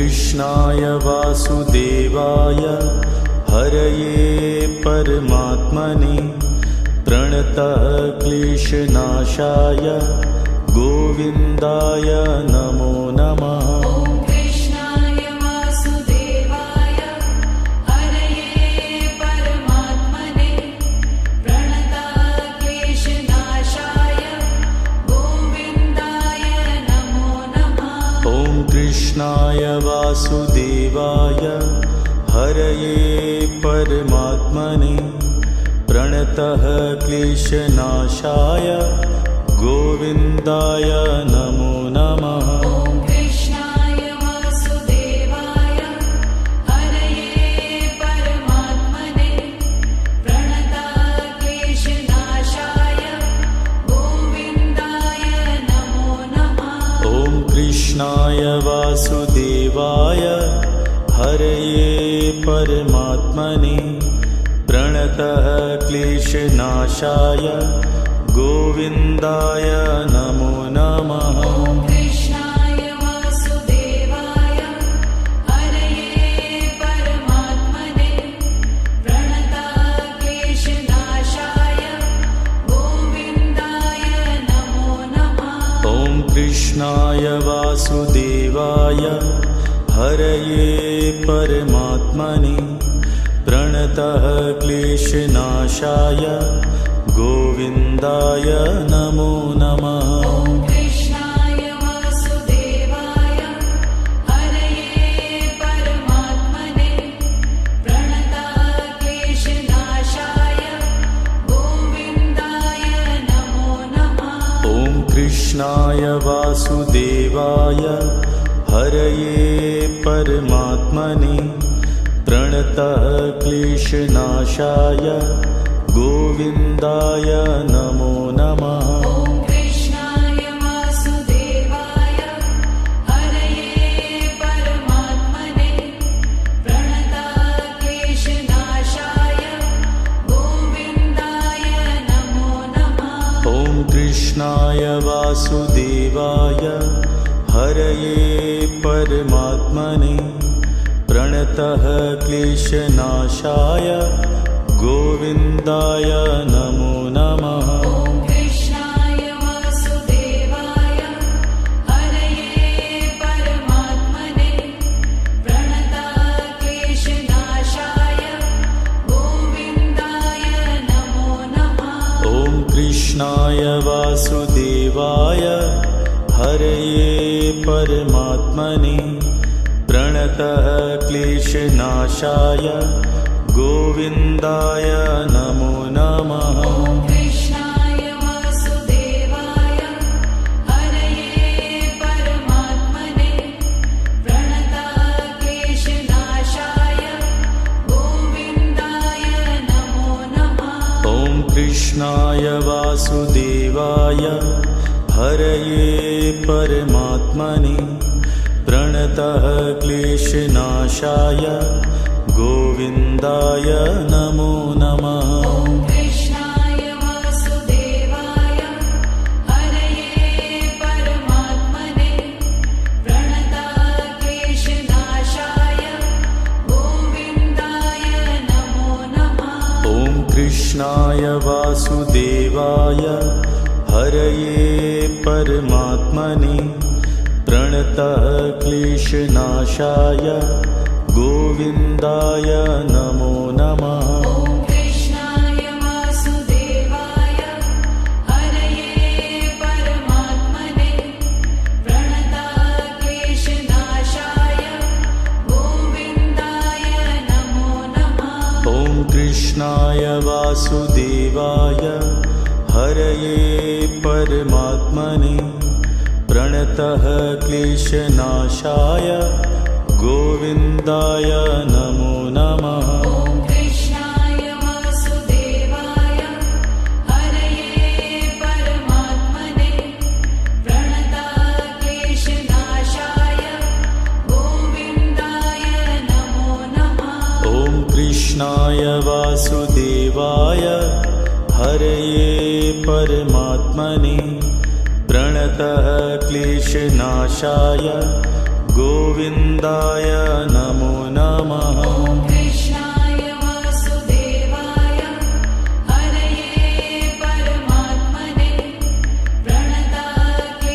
कृष्णाय वासुदेवाय हरये परमात्मने प्रणतः क्लेशनाशाय गोविन्दाय नमो नमः। कृष्णाय वासुदेवाय हरये परमात्मने प्रणतः क्लेशनाशाय गोविन्दाय नमो नमः। कृष्णाय वासुदेवाय हरये परमात्मने प्रणतः क्लेशनाशाय गोविन्दाय नमो नमः। कृष्णाय वासुदेवाय हरये परमात्मने प्रणतः क्लेशनाशाय गोविन्दाय नमो नमः। कृष्णाय वासुदेवाय हरये परमात्मने प्रणतः क्लेशनाशाय गोविन्दाय नमो नमः। कृष्णाय वासुदेवाय हरये परमात्मने प्रणतः क्लेशनाशाय गोविन्दाय नमो नमः। कृष्णाय वासुदेवाय हरये परमात्मने प्रणतः क्लेशनाशाय गोविन्दाय नमो नमः। कृष्णाय वासुदेवाय हरये परमात्मने प्रणतः क्लेशनाशाय गोविन्दाय नमो नमः। कृष्णाय वासुदेवाय हरये परमात्मने प्रणतः क्लेशनाशाय गोविन्दाय नमो नमः। कृष्णाय वासुदेवाय हरये परमात्मने प्रणतः क्लेशनाशाय गोविन्दाय नमो नमः। कृष्णाय वासुदेवाय हरये परमात्मने प्रणतः क्लेशनाशाय गोविन्दाय नमो नमः। कृष्णाय वासुदेवाय हरये परमात्मने प्रणतः क्लेशनाशाय गोविन्दाय नमो नमः। कृष्णाय वासुदेवाय हरये परमात्मने प्रणतः क्लेशनाशाय गोविन्दाय नमो नमः। कृष्णाय वासुदेवाय हरये परमात्मने प्रणतः क्लेशनाशाय गोविन्दाय नमो नमः। कृष्णाय वासुदेवाय हरये परमात्मने प्रणतः क्लेशनाशाय गोविन्दाय नमो नमः। कृष्णाय वासुदेवाय हरये परमात्मने प्रणतः क्लेशनाशाय गोविन्दाय नमो नमः। कृष्णाय वासुदेवाय हरये परमात्मने प्रणतः क्लेशनाशाय गोविन्दाय नमो नमः। कृष्णाय वासुदेवाय हरये परमात्मने प्रणतः क्लेशनाशाय गोविन्दाय नमो नमः। कृष्णाय वासुदेवाय हरये परमात्मने प्रणतः क्लेशनाशाय गोविन्दाय नमो नमः। कृष्णाय वासुदेवाय हरये परमात्मने प्रणतः क्लेशनाशाय गोविन्दाय नमो नमः। ॐ कृष्णाय वासुदेवाय हरये परमात्मने प्रणतक्लेशनाशाय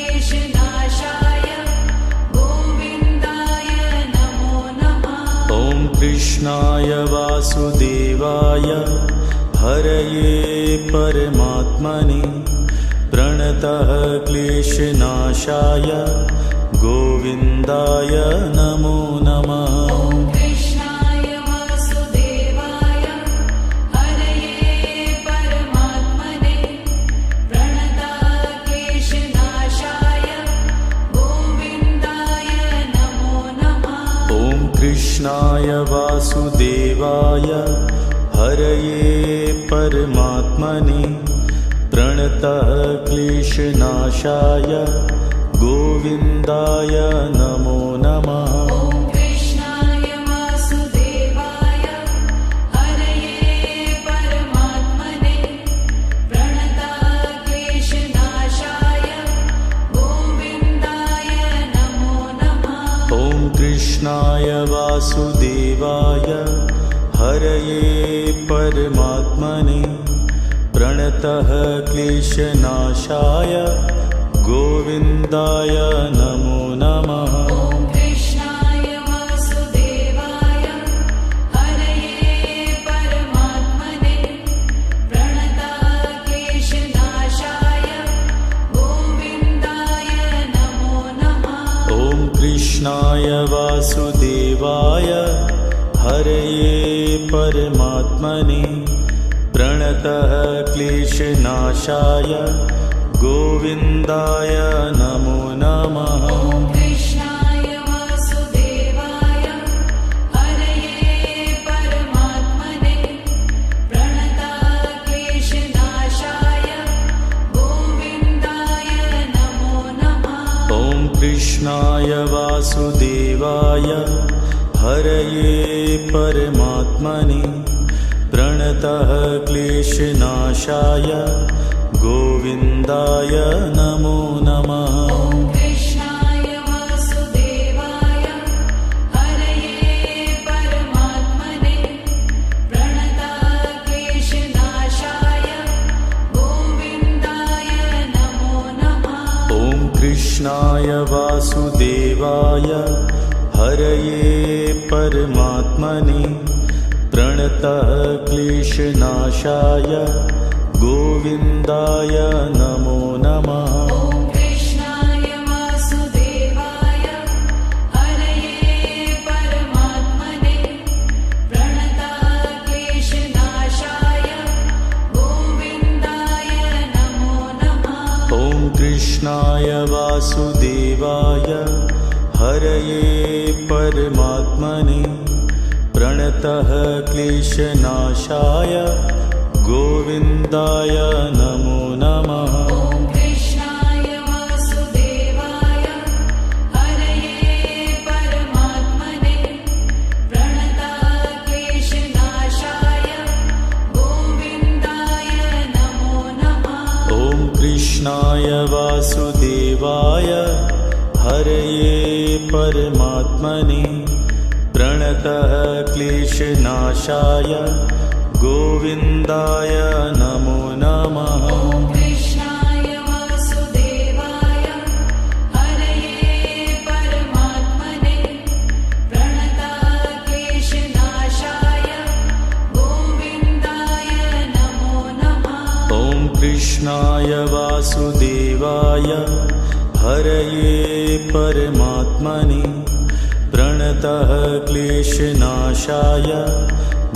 गोविन्दाय नमो नमः। ॐ कृष्णाय वासुदेवाय हरये परमात्मने प्रणतः क्लेशनाशाय गोविन्दाय नमो नमः। ॐ कृष्णाय वासुदेवाय हरये परमात्मने प्रणतक्लेशनाशाय गोविन्दाय नमो नमः। ॐ कृष्णाय वासुदेवाय हरये परमात्मने प्रणतः क्लेशनाशाय गोविन्दाय नमो नमः। ॐ कृष्णाय वासुदेवाय हरये परमात्मने प्रणतक्लेशनाशाय गोविन्दाय नमो नमः। ॐ कृष्णाय वासुदेवाय हरये परमात्मने प्रणतः क्लेशनाशाय गोविन्दाय नमो नमः। ॐ कृष्णाय वासुदेवाय हरये परमात्मने प्रणतक्लेशनाशाय गोविन्दाय नमो नमः। ॐ कृष्णाय वासुदेवाय हरये परमात्मने प्रणतः क्लेशनाशाय गोविन्दाय नमो नमः। ॐ कृष्णाय वासुदेवाय हरये परमात्मने प्रणतक्लेशनाशाय गोविन्दाय नमो नमः। ॐ कृष्णाय वासुदेवाय हरये परमात्मने प्रणतः क्लेशनाशाय गोविन्दाय नमो नमः। ॐ कृष्णाय वासुदेवाय हरये परमात्मने प्रणतक्लेशनाशाय गोविन्दाय नमो नमः। ॐ कृष्णाय वासुदेवाय हरये परमात्मने प्रणतः क्लेशनाशाय गोविन्दाय नमो नमः। ॐ कृष्णाय वासुदेवाय हरये परमात्मने प्रणतक्लेशनाशाय गोविन्दाय नमो नमः। ॐ कृष्णाय वासुदेवाय हरये परमात्मने प्रणतः क्लेशनाशाय गोविन्दाय नमो नमः। ॐ कृष्णाय वासुदेवाय हरये परमात्मने प्रणतक्लेशनाशाय गोविन्दाय नमो नमः। ॐ कृष्णाय वासुदेवाय हरये परमात्मने प्रणतः क्लेशनाशाय गोविन्दाय नमो नमः। ॐ कृष्णाय वासुदेवाय हरये परमात्मने प्रणतक्लेशनाशाय गोविन्दाय नमो नमः। ॐ कृष्णाय वासुदेवाय हरये परमात्मने प्रणतः क्लेशनाशाय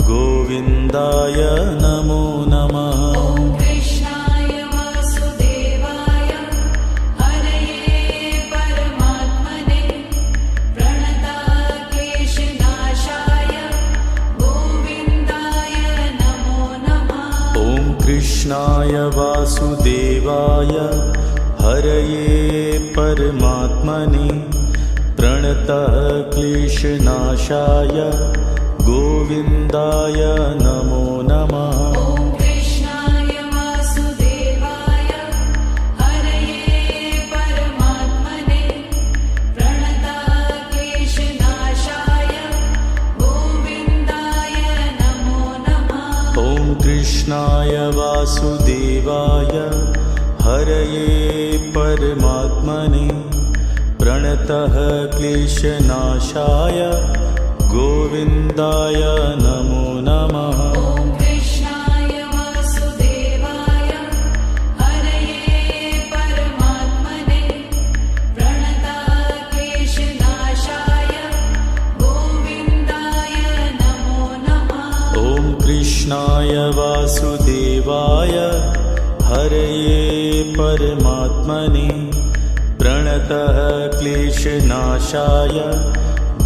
गोविन्दाय नमो नमः। ॐ कृष्णाय वासुदेवाय हरये परमात्मने प्रणतक्लेशनाशाय गोविन्दाय नमो नमः। ॐ कृष्णाय वासुदेवाय हरये परमात्मने प्रणतः क्लेशनाशाय गोविन्दाय नमो नमः। ॐ कृष्णाय वासुदेवाय हरये परमात्मने प्रणतक्लेशनाशाय कृष्णाय वासुदेवाय हरये परमात्मने प्रणतः क्लेशनाशाय गोविन्दाय नमो नमः। ॐ कृष्णाय वासुदेवाय हरये परमात्मने प्रणतः क्लेशनाशाय गोविन्दाय नमो नमः। ॐ कृष्णाय वासुदेवाय हरये परमात्मने प्रणतः क्लेशनाशाय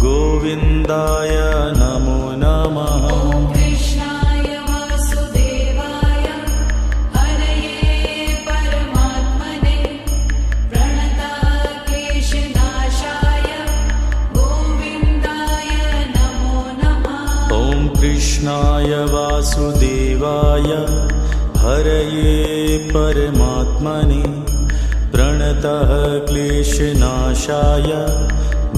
गोविन्दाय नमो नमः। ॐ कृष्णाय वासुदेवाय हरये परमात्मने प्रणतः क्लेशनाशाय गोविन्दाय नमो नमः। ॐ कृष्णाय वासुदेवाय हरये परमात्मने प्रणतः क्लेशनाशाय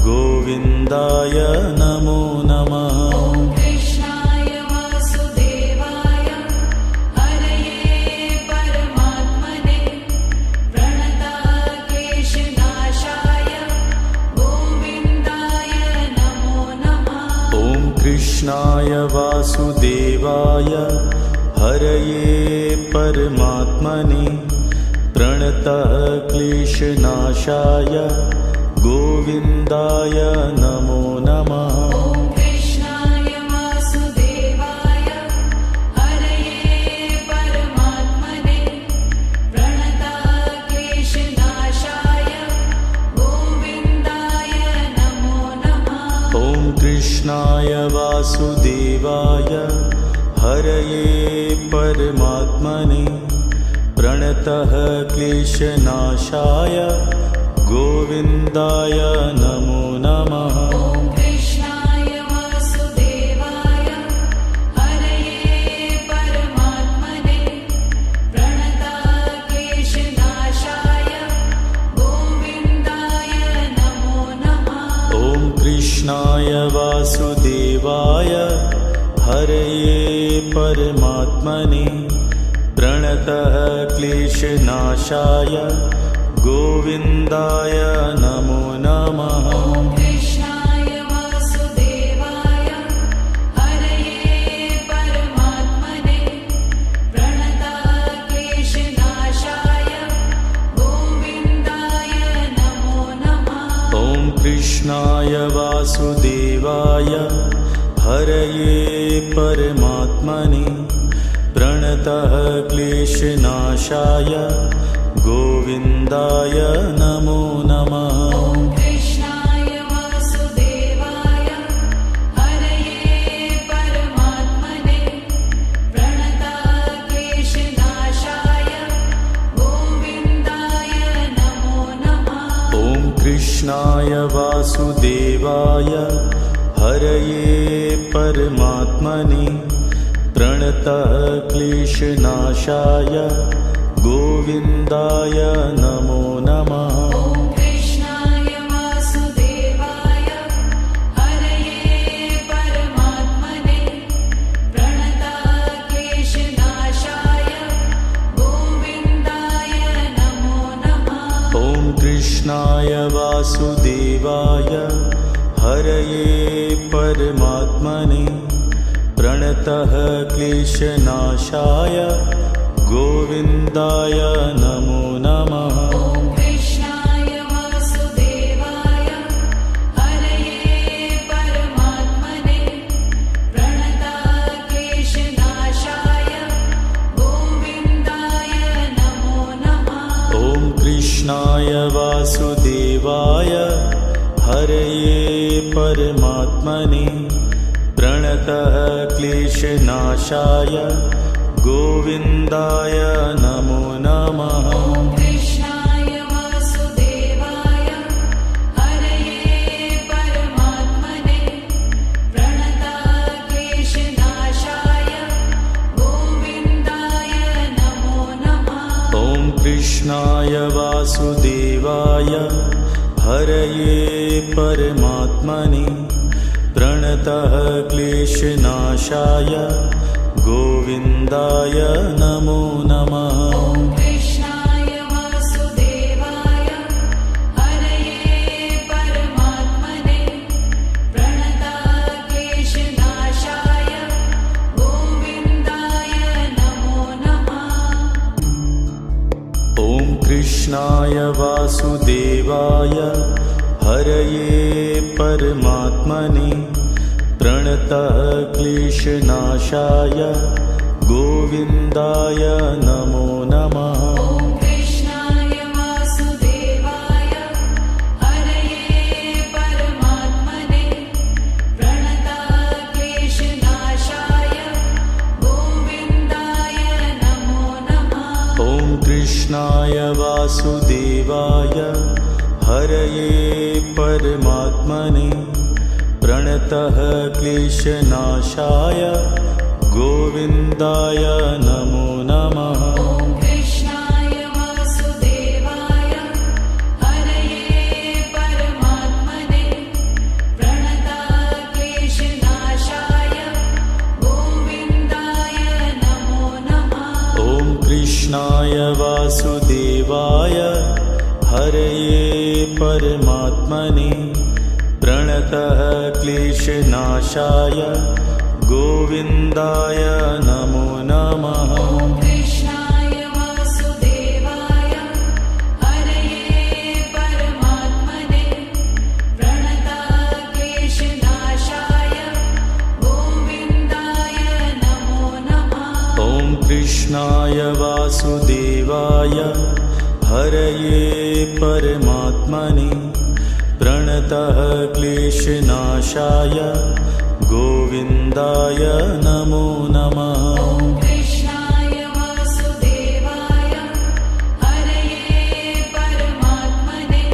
गोविन्दाय नमो नमः। ॐ कृष्णाय वासुदेवाय हरये परमात्मने प्रणतः क्लेशनाशाय गोविन्दाय नमो नमः। ॐ कृष्णाय वासुदेवाय हरये परमात्मने प्रणतः क्लेशनाशाय गोविन्दाय नमो नमः। ॐ कृष्णाय वासुदेवाय हरये परमात्मने प्रणतः क्लेशनाशाय गोविन्दाय नमो नमः। ॐ कृष्णाय वासुदेवाय हरये परमात्मने प्रणतः क्लेशनाशाय गोविन्दाय नमो नमः। ॐ कृष्णाय वासुदेवाय हरये परमात्मने प्रणतः क्लेशनाशाय गोविन्दाय नमो नमः। ॐ कृष्णाय वासुदेवाय हरये परमात्मने प्रणतः क्लेशनाशाय गोविन्दाय नमो नमः। ॐ कृष्णाय वासुदेवाय हरये परमात्मने प्रणतः क्लेशनाशाय गोविन्दाय नमो नमः। ॐ कृष्णाय वासुदेवाय हरये परमात्मने प्रणतः क्लेशनाशाय गोविन्दाय नमो नमः। ॐ कृष्णाय वासुदेवाय हरये परमात्मने प्रणतः क्लेशनाशाय गोविन्दाय नमो नमः। ॐ कृष्णाय वासुदेवाय हरये परमात्मने प्रणतः क्लेशनाशाय गोविन्दाय नमो नमः। ॐ कृष्णाय वासुदेवाय हरये परमात्मने प्रणतः क्लेशनाशाय गोविन्दाय नमो नमः। ॐ कृष्णाय वासुदेवाय हरये परमात्मने प्रणतः क्लेशनाशाय गोविन्दाय नमो नमः। ॐ कृष्णाय वासुदेवाय हरये परमात्मने प्रणतः क्लेशनाशाय गोविन्दाय नमो नमः। ॐ कृष्णाय वासुदेवाय हरये परमात्मने प्रणतः क्लेशनाशाय गोविन्दाय नमो नमः। ॐ कृष्णाय वासुदेवाय हरये परमात्मने प्रणतः क्लेशनाशाय गोविन्दाय नमो नमः। ॐ कृष्णाय वासुदेवाय हरये परमात्मने प्रणतः क्लेशनाशाय गोविन्दाय नमो नमः। ॐ कृष्णाय वासुदेवाय हरये परमात्मने प्रणतक्लेशनाशाय गोविन्दाय नमो नमः। ॐ कृष्णाय वासुदेवाय हरये परमात्मने प्रणतः क्लेशनाशाय गोविन्दाय नमो नमः। ॐ कृष्णाय वासुदेवाय हरये परमात्मने प्रणतक्लेशनाशाय गोविन्दाय नमो नमः। ॐ कृष्णाय वासुदेवाय हरये परमात्मने प्रणतः क्लेशनाशाय गोविन्दाय नमो नमः। ॐ कृष्णाय वासुदेवाय हरये परमात्मने प्रणतक्लेशनाशाय गोविन्दाय नमो नमः। ॐ कृष्णाय वासुदेवाय हरये परमात्मने प्रणतः क्लेशनाशाय गोविन्दाय नमो नमः। ॐ कृष्णाय वासुदेवाय हरये परमात्मने प्रणतक्लेशनाशाय गोविन्दाय नमो नमः। ॐ कृष्णाय वासुदेवाय हरये परमात्मने प्रणतः क्लेशनाशाय गोविन्दाय नमो नमः। ॐ कृष्णाय वासुदेवाय हरये परमात्मने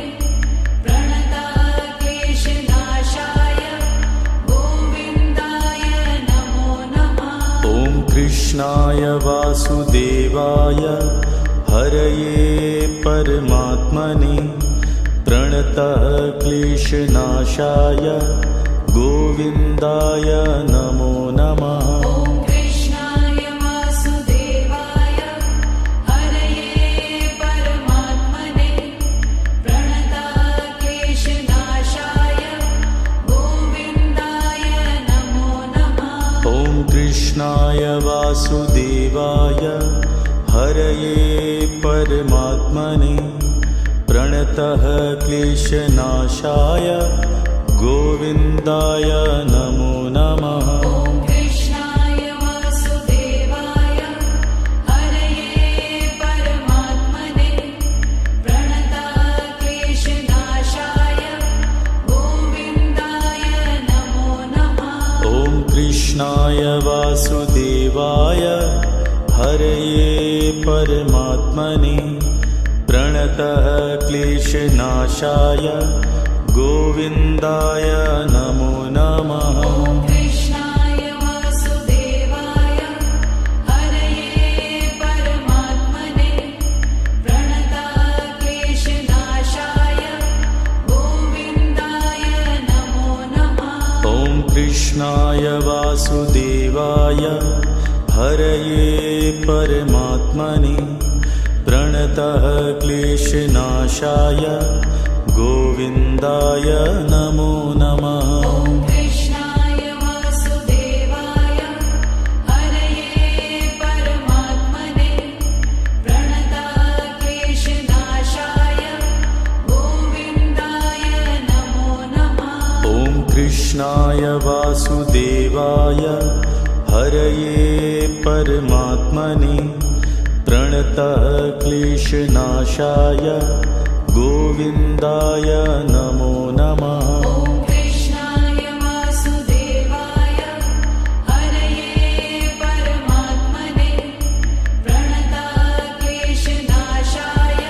प्रणतक्लेशनाशाय गोविन्दाय नमो नमः। ॐ कृष्णाय वासुदेवाय हरये परमात्मने प्रणतः क्लेशनाशाय गोविन्दाय नमो नमः। ॐ कृष्णाय वासुदेवाय हरये परमात्मने प्रणतक्लेशनाशाय गोविन्दाय नमो नमः। ॐ कृष्णाय वासुदेवाय हरये परमात्मने प्रणतः क्लेशनाशाय गोविन्दाय नमो नमः। ॐ कृष्णाय वासुदेवाय हरये परमात्मने प्रणतक्लेशनाशाय गोविन्दाय नमो नमः। ॐ कृष्णाय वासुदेवाय हरये परमात्मने प्रणतः क्लेशनाशाय गोविन्दाय नमो नमः। ॐ कृष्णाय वासुदेवाय हरये परमात्मने प्रणतक्लेशनाशाय गोविन्दाय नमो नमः। ॐ कृष्णाय वासुदेवाय हरये परमात्मने प्रणतः क्लेशनाशाय गोविन्दाय नमो नमः। ॐ कृष्णाय वासुदेवाय हरये परमात्मने प्रणतक्लेशनाशाय गोविन्दाय नमो नमः। ॐ कृष्णाय वासुदेवाय हरये परमात्मने प्रणतः क्लेशनाशाय गोविन्दाय नमो नमः। ॐ कृष्णाय वासुदेवाय हरये परमात्मने प्रणतक्लेशनाशाय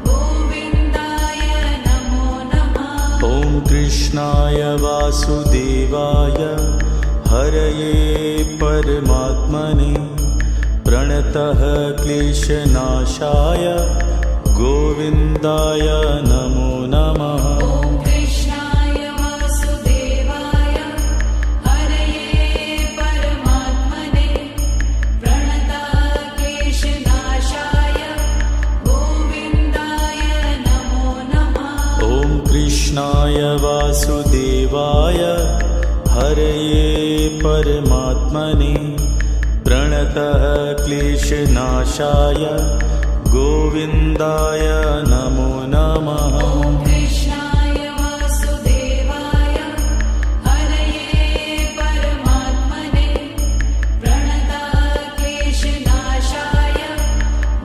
गोविन्दाय नमो नमः। ॐ कृष्णाय वासुदेवाय हरये परमात्मने प्रणतः क्लेशनाशाय गोविन्दाय नमो नमः। ॐ कृष्णाय वासुदेवाय हरये परमात्मने कृष्णाय वासुदेवाय हरये परमात्मने प्रणतः क्लेशनाशाय गोविन्दाय नमो नमः। ॐ कृष्णाय वासुदेवाय हरये परमात्मने प्रणतः क्लेशनाशाय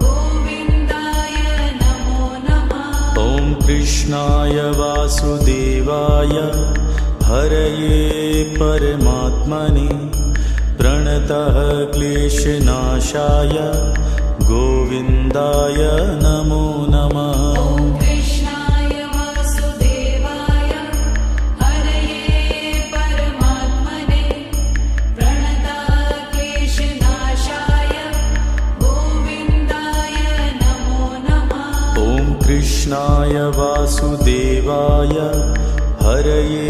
गोविन्दाय नमो नमः। ॐ कृष्णाय वासुदेवाय हरये परमात्मने प्रणतः क्लेशनाशाय गोविन्दाय नमो नमः। ॐ कृष्णाय वासुदेवाय हरये परमात्मने प्रणतः क्लेशनाशाय गोविन्दाय नमो नमः। ॐ कृष्णाय वासुदेवाय हरये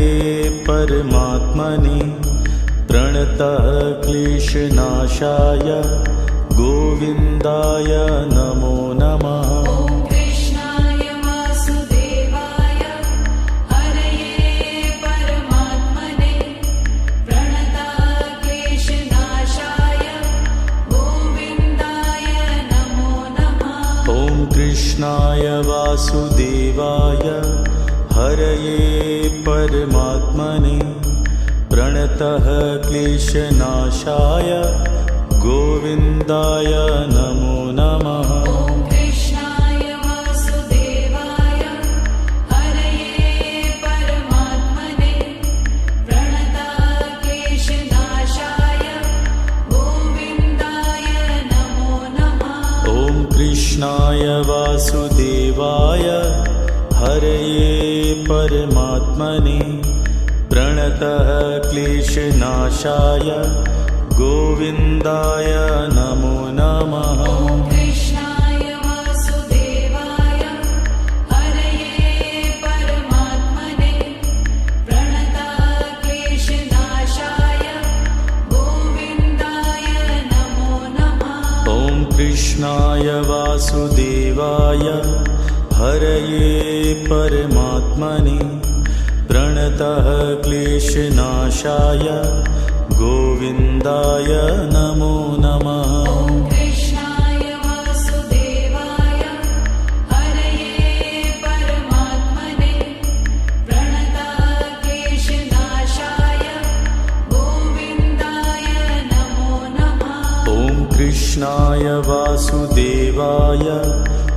परमात्मने प्रणतः क्लेशनाशाय गोविन्दाय नमो नमः। ॐ कृष्णाय वासुदेवाय हरये परमात्मने प्रणतः क्लेशनाशाय गोविन्दाय नमो नमः। ॐ कृष्णाय वासुदेवाय हरये परमात्मने प्रणतः क्लेशनाशाय गोविन्दाय नमो नमः। ॐ कृष्णाय वासुदेवाय हरये परमात्मने प्रणतः क्लेशनाशाय गोविन्दाय नमो नमः। ॐ कृष्णाय वासुदेवाय हरये परमात्मने प्रणतः क्लेशनाशाय गोविन्दाय नमो नमः। ॐ कृष्णाय वासुदेवाय हरये परमात्मने प्रणतः क्लेशनाशाय गोविन्दाय नमो नमः। ॐ कृष्णाय वासुदेवाय हरये परमात्मने प्रणतः क्लेशनाशाय गोविन्दाय नमो नमः। ॐ कृष्णाय वासुदेवाय हरये परमात्मने प्रणतः क्लेशनाशाय गोविन्दाय नमो नमः। ॐ कृष्णाय वासुदेवाय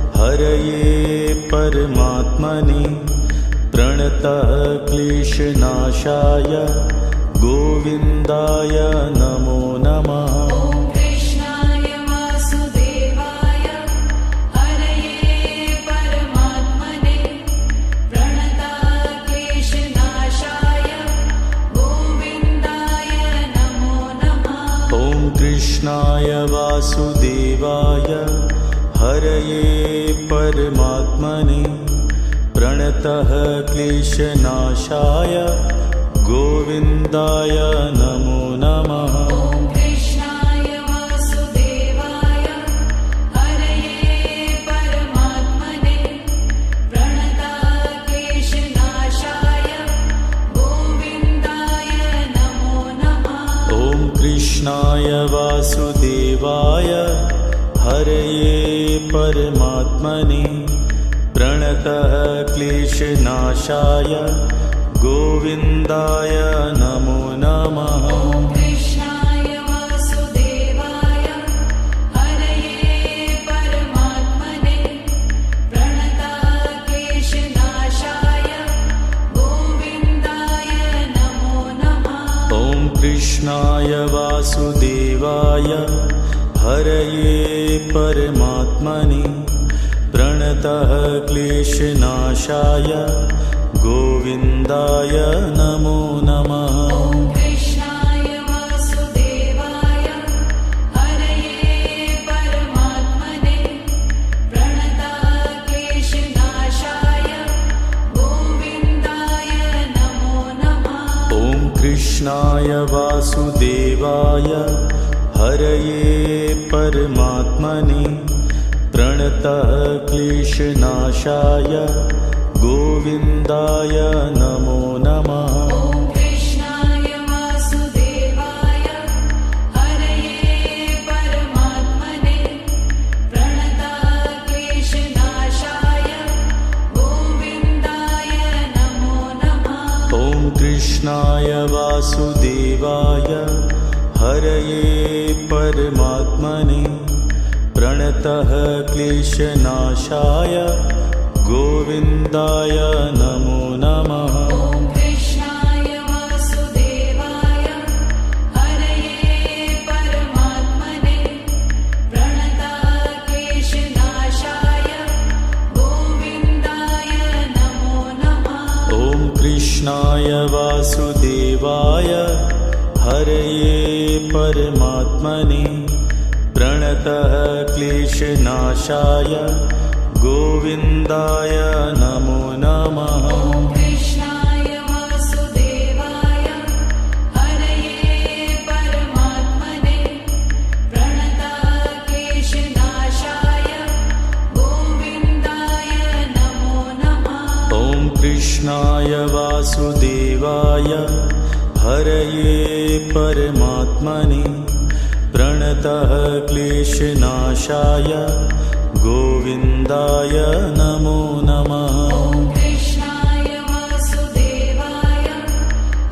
हरये परमात्मने प्रणतः क्लेशनाशाय गोविन्दाय नमो नमः। ॐ कृष्णाय वासुदेवाय हरये परमात्मने प्रणतः क्लेशनाशाय गोविन्दाय नमो नमः। ॐ कृष्णाय वासुदेवाय हरये परमात्मने प्रणतः क्लेशनाशाय गोविन्दाय नमो नमः। ॐ कृष्णाय वासुदेवाय हरये परमात्मने प्रणतः क्लेशनाशाय गोविन्दाय नमो नमः। ॐ कृष्णाय वासुदेवाय हरये परमात्मने प्रणतः क्लेशनाशाय गोविन्दाय नमो नमः। ॐ कृष्णाय वासुदेवाय हरये परमात्मने प्रणतः क्लेशनाशाय गोविन्दाय नमो नमः। ॐ कृष्णाय वासुदेवाय हरये परमात्मने प्रणतः क्लेशनाशाय गोविन्दाय नमो नमः। ॐ कृष्णाय वासुदेवाय हरये परमात्मने प्रणतः क्लेशनाशाय गोविन्दाय नमो नमः। ॐ कृष्णाय वासुदेवाय हरये परमात्मने प्रणतः क्लेशनाशाय गोविन्दाय नमो नमः। ॐ कृष्णाय वासुदेवाय हरये परमात्मने प्रणतक्लेशनाशाय गोविन्दाय नमो नमः। ॐ कृष्णाय वासुदेवाय हरये परमात्मने प्रणतः क्लेशनाशाय गोविन्दाय नमो नमः। ॐ कृष्णाय वासुदेवाय हरये परमात्मने प्रणतक्लेशनाशाय गोविन्दाय नमो नमः। ॐ कृष्णाय वासुदेवाय हरये परमात्मने प्रणतः क्लेशनाशाय गोविन्दाय नमो नमः। ॐ कृष्णाय वासुदेवाय हरये परमात्मने प्रणतक्लेशनाशाय गोविन्दाय नमो नमः। ॐ कृष्णाय वासुदेवाय हरये परमात्मने प्रणतः क्लेशनाशाय गोविन्दाय नमो नमः। ॐ कृष्णाय वासुदेवाय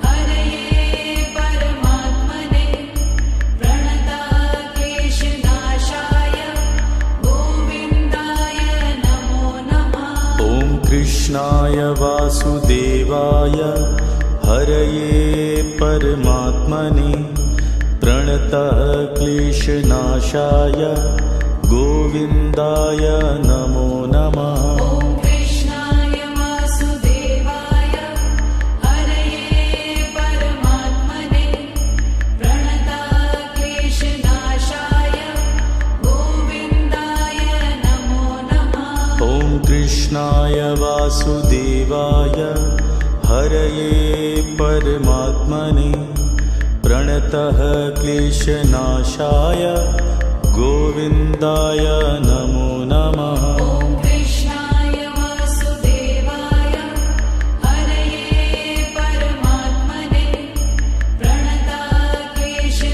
हरये परमात्मने प्रणतक्लेशनाशाय गोविन्दाय नमो नमः। ॐ कृष्णाय वासुदेवाय हरये परमात्मने प्रणतः क्लेशनाशाय गोविन्दाय नमो नमः। ॐ कृष्णाय वासुदेवाय हरये परमात्मने प्रणतक्लेशनाशाय गोविन्दाय नमो नमः। ॐ कृष्णाय वासुदेवाय हरये परमात्मने प्रणतः क्लेशनाशाय गोविन्दाय नमो नमः। ॐ कृष्णाय वासुदेवाय हरये परमात्मने प्रणतक्लेशनाशाय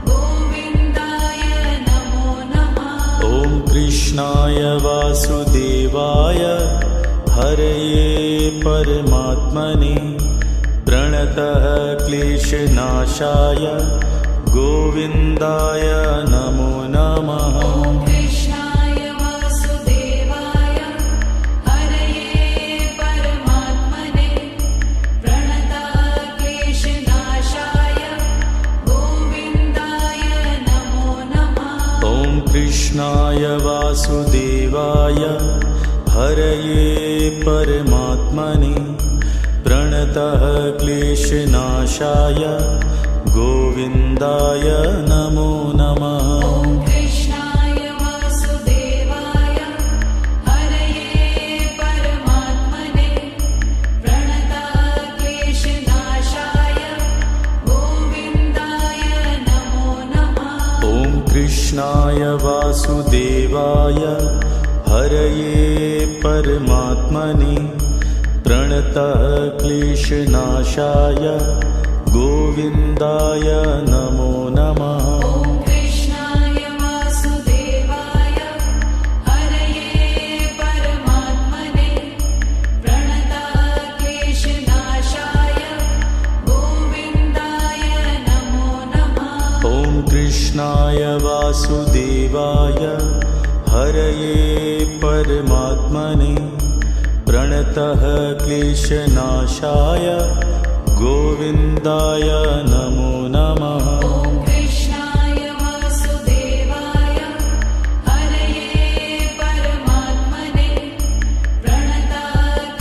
गोविन्दाय नमो नमः। ॐ कृष्णाय वासुदेवाय हरये परमात्मने प्रणतः क्लेशनाशाय गोविन्दाय नमो नमः। ॐ कृष्णाय वासुदेवाय हरये परमात्मने प्रणतक्लेशनाशाय गोविन्दाय नमो नमः। ॐ कृष्णाय वासुदेवाय हरये परमात्मने प्रणतः क्लेशनाशाय गोविन्दाय नमो नमः। ॐ कृष्णाय वासुदेवाय हरये परमात्मने प्रणतक्लेशनाशाय गोविन्दाय नमो नमः। ॐ कृष्णाय वासुदेवाय हरये परमात्मने प्रणतः क्लेशनाशाय गोविन्दाय नमो नमः। ॐ कृष्णाय वासुदेवाय हरये परमात्मने प्रणतक्लेशनाशाय गोविन्दाय नमो नमः। ॐ कृष्णाय वासुदेवाय हरये परमात्मने प्रणतः क्लेशनाशाय गोविन्दाय नमो नमः। ॐ कृष्णाय वासुदेवाय हरये परमात्मने प्रणतक्लेशनाशाय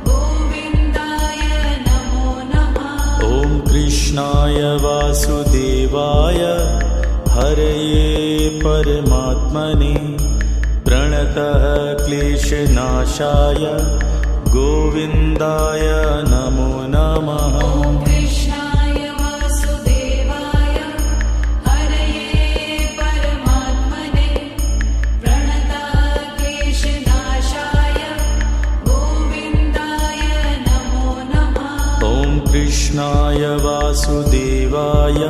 गोविन्दाय नमो नमः। ॐ कृष्णाय वासुदेवाय हरये परमात्मने प्रणतः क्लेशनाशाय गोविन्दाय नमो नमः। ॐ कृष्णाय वासुदेवाय हरये परमात्मने प्रणतक्लेशनाशाय कृष्णाय वासुदेवाय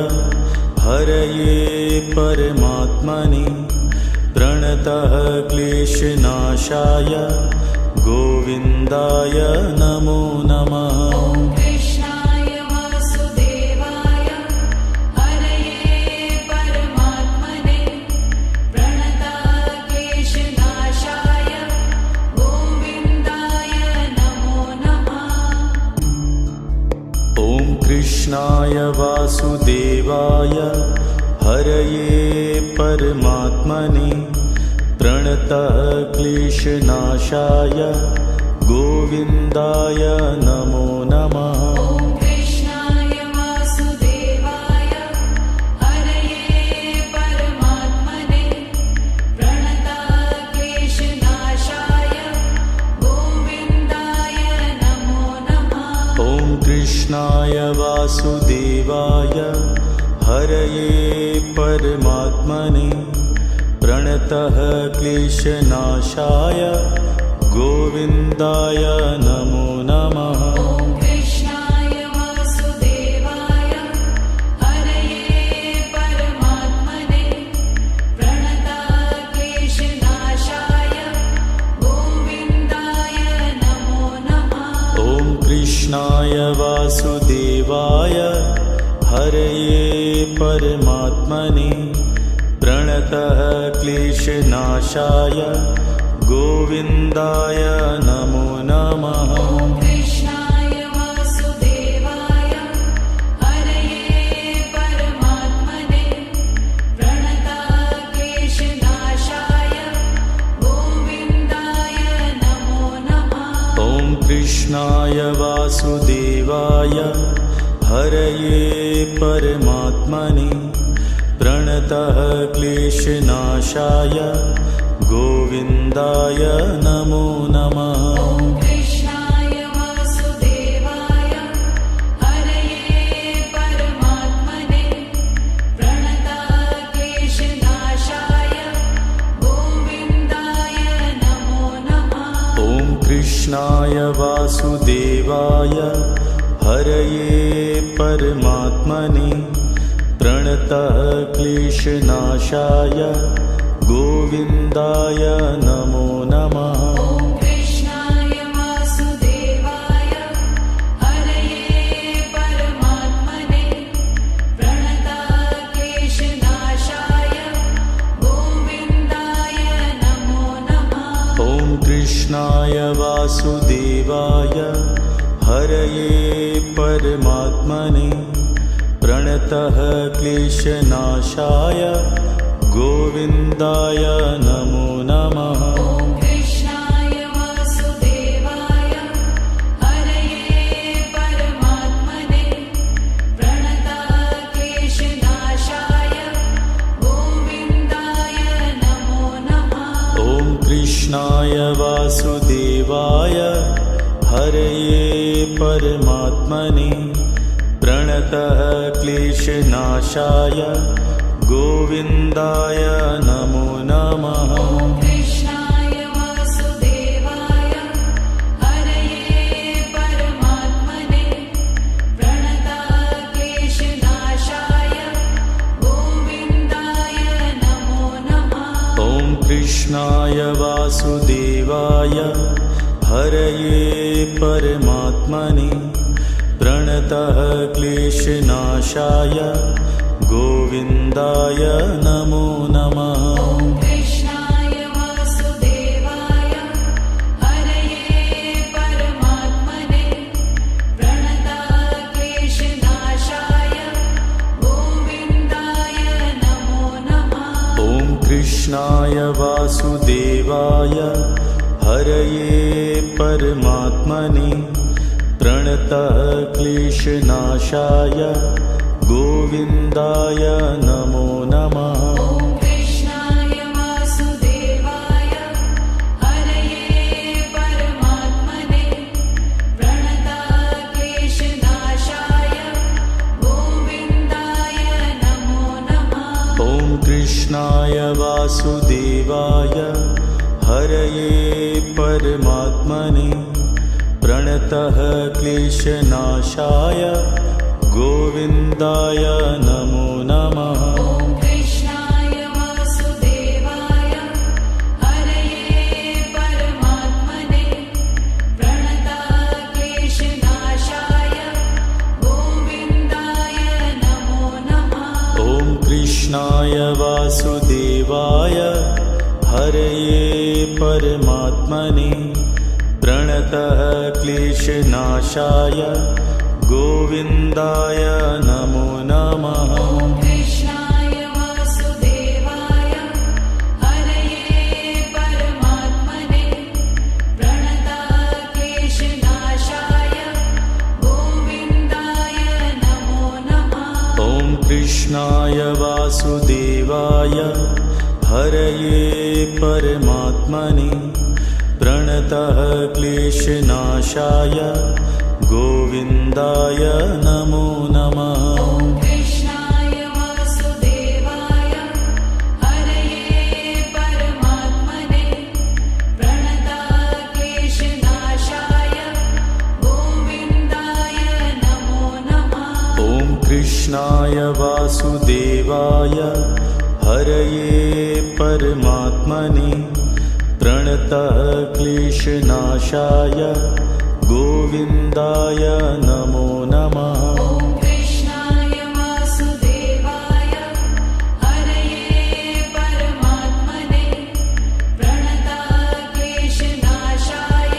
हरये परमात्मने प्रणतः क्लेशनाशाय गोविन्दाय नमो नमः। ॐ कृष्णाय वासुदेवाय हरये परमात्मने प्रणतः क्लेशनाशाय गोविन्दाय नमो नमः। ॐ कृष्णाय वासुदेवाय हरये परमात्मने प्रणतः क्लेशनाशाय गोविन्दाय नमो नमः। ॐ कृष्णाय वासुदेवाय हरये परमात्मने प्रणतः क्लेशनाशाय गोविन्दाय नमो नमः। ॐ कृष्णाय वासुदेवाय हरये परमात्मने प्रणतः क्लेशनाशाय गोविन्दाय नमो नमः। ॐ कृष्णाय वासुदेवाय हरये परमात्मने प्रणतः क्लेशनाशाय गोविन्दाय नमो नमः। ॐ कृष्णाय वासुदेवाय हरये परमात्मने प्रणतः क्लेशनाशाय गोविन्दाय नमो नमः। ॐ कृष्णाय वासुदेवाय हरये परमात्मने प्रणतः क्लेशनाशाय गोविन्दाय नमो नमः। ॐ कृष्णाय वासुदेवाय हरये परमात्मने प्रणतः क्लेशनाशाय गोविन्दाय नमो नमः। ॐ कृष्णाय वासुदेवाय हरये परमात्मने प्रणतः क्लेशनाशाय गोविन्दाय नमो नमः। ॐ कृष्णाय वासुदेवाय हरये परमात्मने प्रणतः क्लेशनाशाय गोविन्दाय नमो नमः। ॐ कृष्णाय वासुदेवाय हरये परमात्मने प्रणतः क्लेशनाशाय गोविन्दाय नमो नमः। ॐ कृष्णाय वासुदेवाय हरये परमात्मने प्रणतः क्लेशनाशाय गोविन्दाय नमो नमः। ॐ कृष्णाय वासुदेवाय हरये परमात्मने प्रणतः क्लेशनाशाय गोविन्दाय नमो नमः। ॐ कृष्णाय वासुदेवाय हरये परमात्मने प्रणतः क्लेशनाशाय गोविन्दाय नमो नमः। ॐ कृष्णाय वासुदेवाय हरये परमात्मने प्रणतः क्लेशनाशाय गोविन्दाय नमो नमः। ॐ कृष्णाय वासुदेवाय हरये परमात्मने प्रणतः क्लेशनाशाय गोविन्दाय नमो नमः। ॐ कृष्णाय वासुदेवाय हरये परमात्मने प्रणतः क्लेशनाशाय गोविन्दाय नमो नमः। ॐ कृष्णाय वासुदेवाय हरये परमात्मने प्रणतः क्लेशनाशाय गोविन्दाय नमो नमः। ॐ कृष्णाय वासुदेवाय हरये परमात्मने प्रणतः क्लेशनाशाय गोविन्दाय नमो नमः। ॐ कृष्णाय वासुदेवाय हरये परमात्मने प्रणतः क्लेशनाशाय गोविन्दाय नमो नमः। ॐ कृष्णाय वासुदेवाय हरये परमात्मने प्रणतक्लेशनाशाय गोविन्दाय नमो नमः। ॐ कृष्णाय वासुदेवाय हरये परमात्मने प्रणतः क्लेशनाशाय गोविन्दाय नमो नमः। ॐ कृष्णाय वासुदेवाय हरये परमात्मने प्रणतक्लेशनाशाय गोविन्दाय नमो नमः। ॐ कृष्णाय वासुदेवाय हरये परमात्मने प्रणतः क्लेशनाशाय गोविन्दाय नमो नमः। ॐ कृष्णाय वासुदेवाय हरये परमात्मने प्रणतक्लेशनाशाय गोविन्दाय नमो नमः। ॐ कृष्णाय वासुदेवाय हरये परमात्मने प्रणतः क्लेशनाशाय गोविन्दाय नमो नमः। ॐ कृष्णाय वासुदेवाय हरये परमात्मने प्रणतक्लेशनाशाय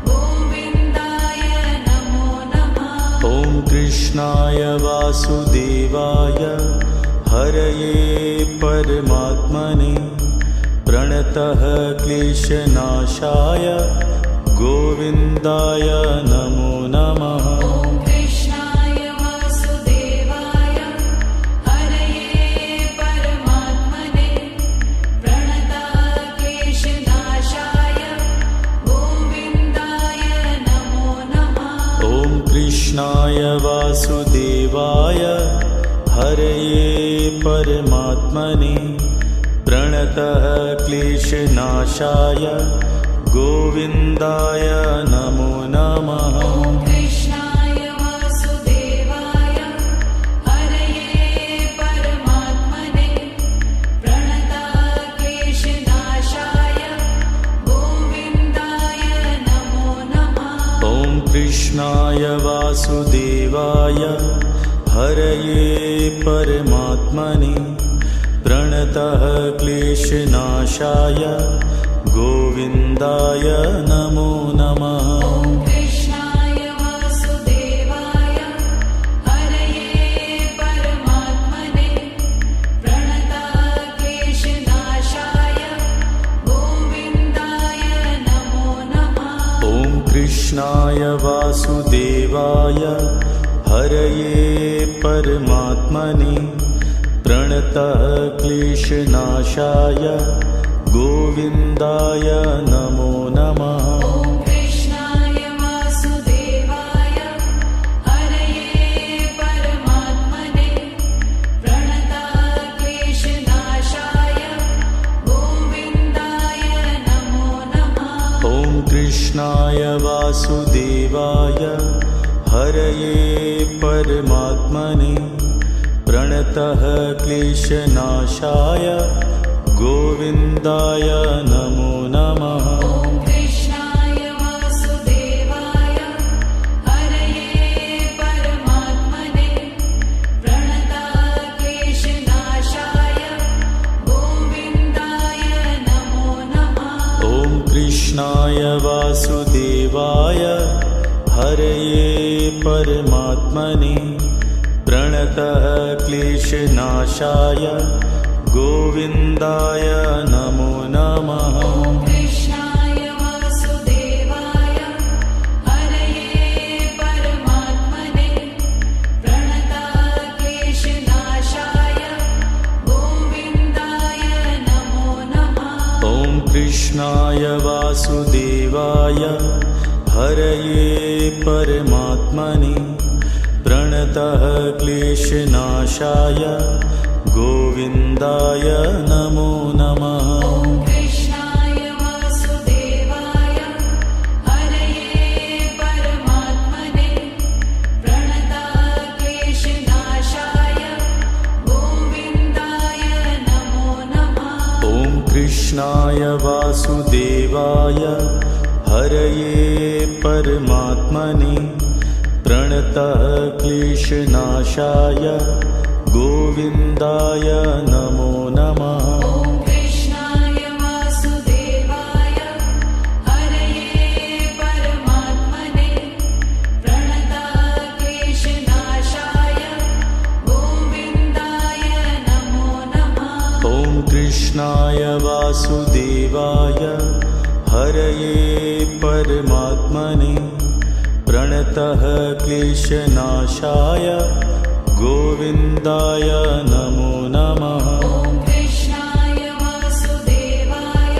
गोविन्दाय नमो नमः। ॐ कृष्णाय वासुदेवाय हरये परमात्मने प्रणतः क्लेशनाशाय गोविन्दाय नमो नमः। ॐ कृष्णाय वासुदेवाय हरये परमात्मने प्रणतक्लेशनाशाय गोविन्दाय नमो नमः। ॐ कृष्णाय वासुदेवाय हरये परमात्मने प्रणतः क्लेशनाशाय गोविन्दाय नमो नमः। ॐ कृष्णाय वासुदेवाय हरये परमात्मने प्रणतक्लेशनाशाय गोविन्दाय नमो नमः। ॐ कृष्णाय वासुदेवाय हरये परमात्मने प्रणतः क्लेशनाशाय गोविन्दाय नमो नमः। ॐ कृष्णाय वासुदेवाय हरये परमात्मने प्रणतक्लेशनाशाय गोविन्दाय नमो नमः। ॐ कृष्णाय वासुदेवाय हरये परमात्मने प्रणतः क्लेशनाशाय गोविन्दाय नमो नमः। ॐ कृष्णाय वासुदेवाय हरये परमात्मने प्रणतक्लेशनाशाय गोविन्दाय नमो नमः। ॐ कृष्णाय वासुदेवाय हरये परमात्मने प्रणतः क्लेशनाशाय गोविन्दाय नमो नमः। ॐ कृष्णाय वासुदेवाय हरये परमात्मने प्रणतक्लेशनाशाय गोविन्दाय नमो नमः। ॐ कृष्णाय वासुदेवाय हरये परमात्मने प्रणतः क्लेशनाशाय गोविन्दाय नमो नमः। ॐ कृष्णाय वासुदेवाय हरये परमात्मने प्रणतक्लेशनाशाय गोविन्दाय नमो नमः। ॐ कृष्णाय वासुदेवाय हरये परमात्मने प्रणतः क्लेशनाशाय गोविन्दाय नमो नमः। ॐ कृष्णाय वासुदेवाय हरये कृष्णाय वासुदेवाय हरये परमात्मने प्रणतः क्लेशनाशाय गोविन्दाय नमो नमः। ॐ कृष्णाय वासुदेवाय हरये परमात्मने प्रणतः क्लेशनाशाय गोविन्दाय नमो नमः। ॐ कृष्णाय वासुदेवाय हरये परमात्मने प्रणतः क्लेशनाशाय गोविन्दाय नमो नमः। ॐ कृष्णाय वासुदेवाय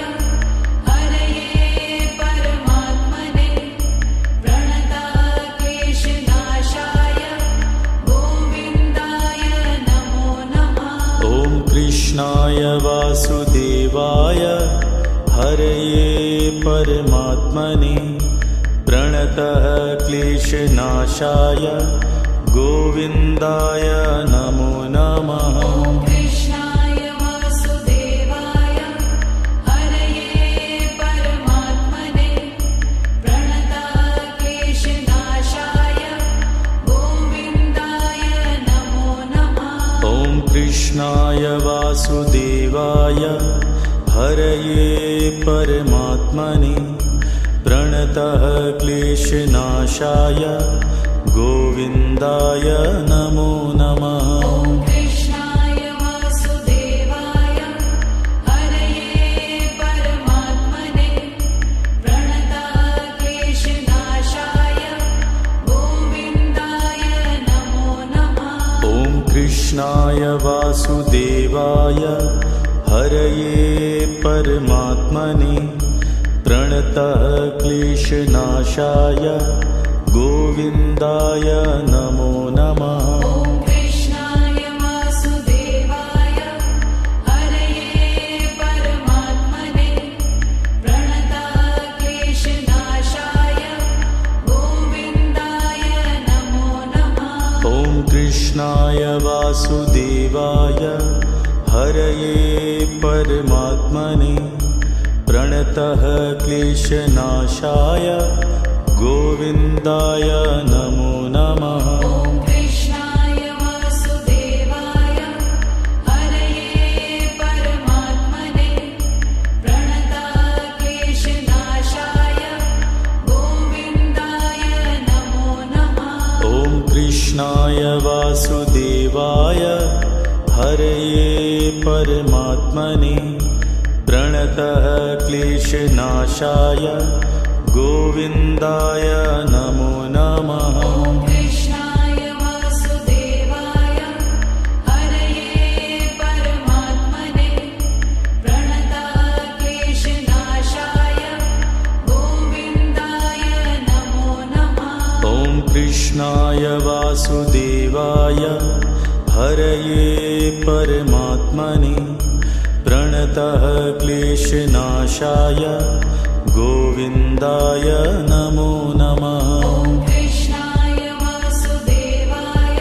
हरये परमात्मने प्रणतः क्लेशनाशाय गोविन्दाय नमो नमः। ॐ कृष्णाय वासुदेवाय हरये परमात्मने प्रणतः क्लेशनाशाय गोविन्दाय नमो नमः। ॐ कृष्णाय वासुदेवाय हरये परमात्मने प्रणतः क्लेशनाशाय गोविन्दाय नमो नमः। ॐ कृष्णाय वासुदेवाय हरये परमात्मने प्रणतः क्लेशनाशाय गोविन्दाय नमो नमः। ॐ कृष्णाय वासुदेवाय हरये परमात्मने प्रणतः क्लेशनाशाय गोविन्दाय नमो नमः। ॐ कृष्णाय वासुदेवाय हरये परमात्मने प्रणतः क्लेशनाशाय गोविन्दाय नमो नमः। ॐ कृष्णाय वासुदेवाय हरये परमात्मने प्रणतः क्लेशनाशाय गोविन्दाय नमो नमः। ॐ कृष्णाय वासुदेवाय हरये परमात्मने प्रणतः क्लेशनाशाय गोविन्दाय नमो नमः। ॐ कृष्णाय वासुदेवाय हरये परमात्मने प्रणतः क्लेशनाशाय गोविन्दाय नमो नमः। ॐ कृष्णाय वासुदेवाय हरये परमात्मने प्रणतः क्लेशनाशाय गोविन्दाय नमो नमः। ॐ कृष्णाय वासुदेवाय हरये परमात्मने प्रणतः क्लेशनाशाय गोविन्दाय नमो नमः। ॐ कृष्णाय वासुदेवाय हरये परमात्मने प्रणतः क्लेशनाशाय गोविन्दाय नमो नमः। ॐ कृष्णाय वासुदेवाय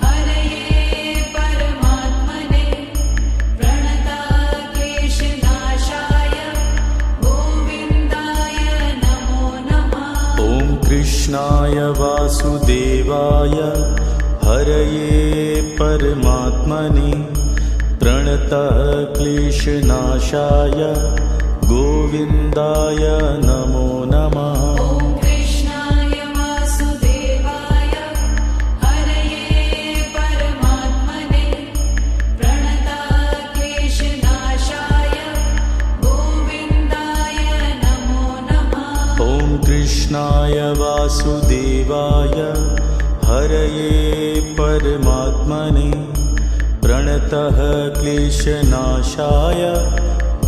हरये परमात्मने प्रणतः क्लेशनाशाय गोविन्दाय नमो नमः। ॐ कृष्णाय वासुदेवाय हरये परमात्मने प्रणतः क्लेशनाशाय गोविन्दाय नमो नमः। ॐ कृष्णाय वासुदेवाय हरये परमात्मने प्रणतः क्लेशनाशाय गोविन्दाय नमो नमः। ॐ कृष्णाय वासुदेवाय हरये परमात्मने प्रणतः क्लेशनाशाय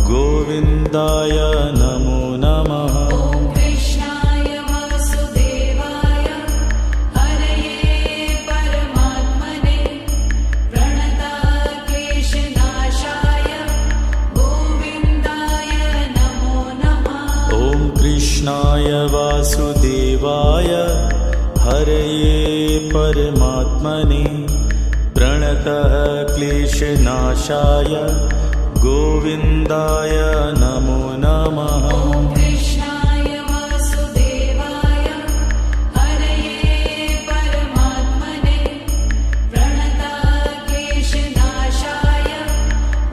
गोविन्दाय नमो नमः। ॐ कृष्णाय वासुदेवाय हरये परमात्मने प्रणतः क्लेशनाशाय गोविन्दाय नमो नमः। ॐ कृष्णाय वासुदेवाय हरये परमात्मने प्रणतः क्लेशनाशाय गोविन्दाय नमो नमः। ॐ कृष्णाय वासुदेवाय हरये परमात्मने प्रणतक्लेशनाशाय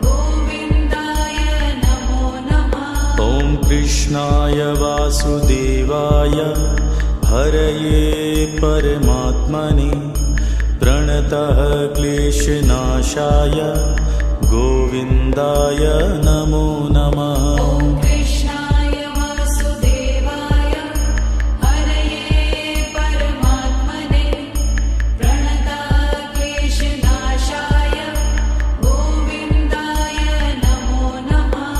गोविन्दाय नमो नमः। ॐ कृष्णाय वासुदेवाय हरये परमात्मने प्रणतः क्लेशनाशाय गोविन्दाय नमो नमः। ॐ कृष्णाय वासुदेवाय हरये परमात्मने प्रणतक्लेशनाशाय गोविन्दाय नमो नमः।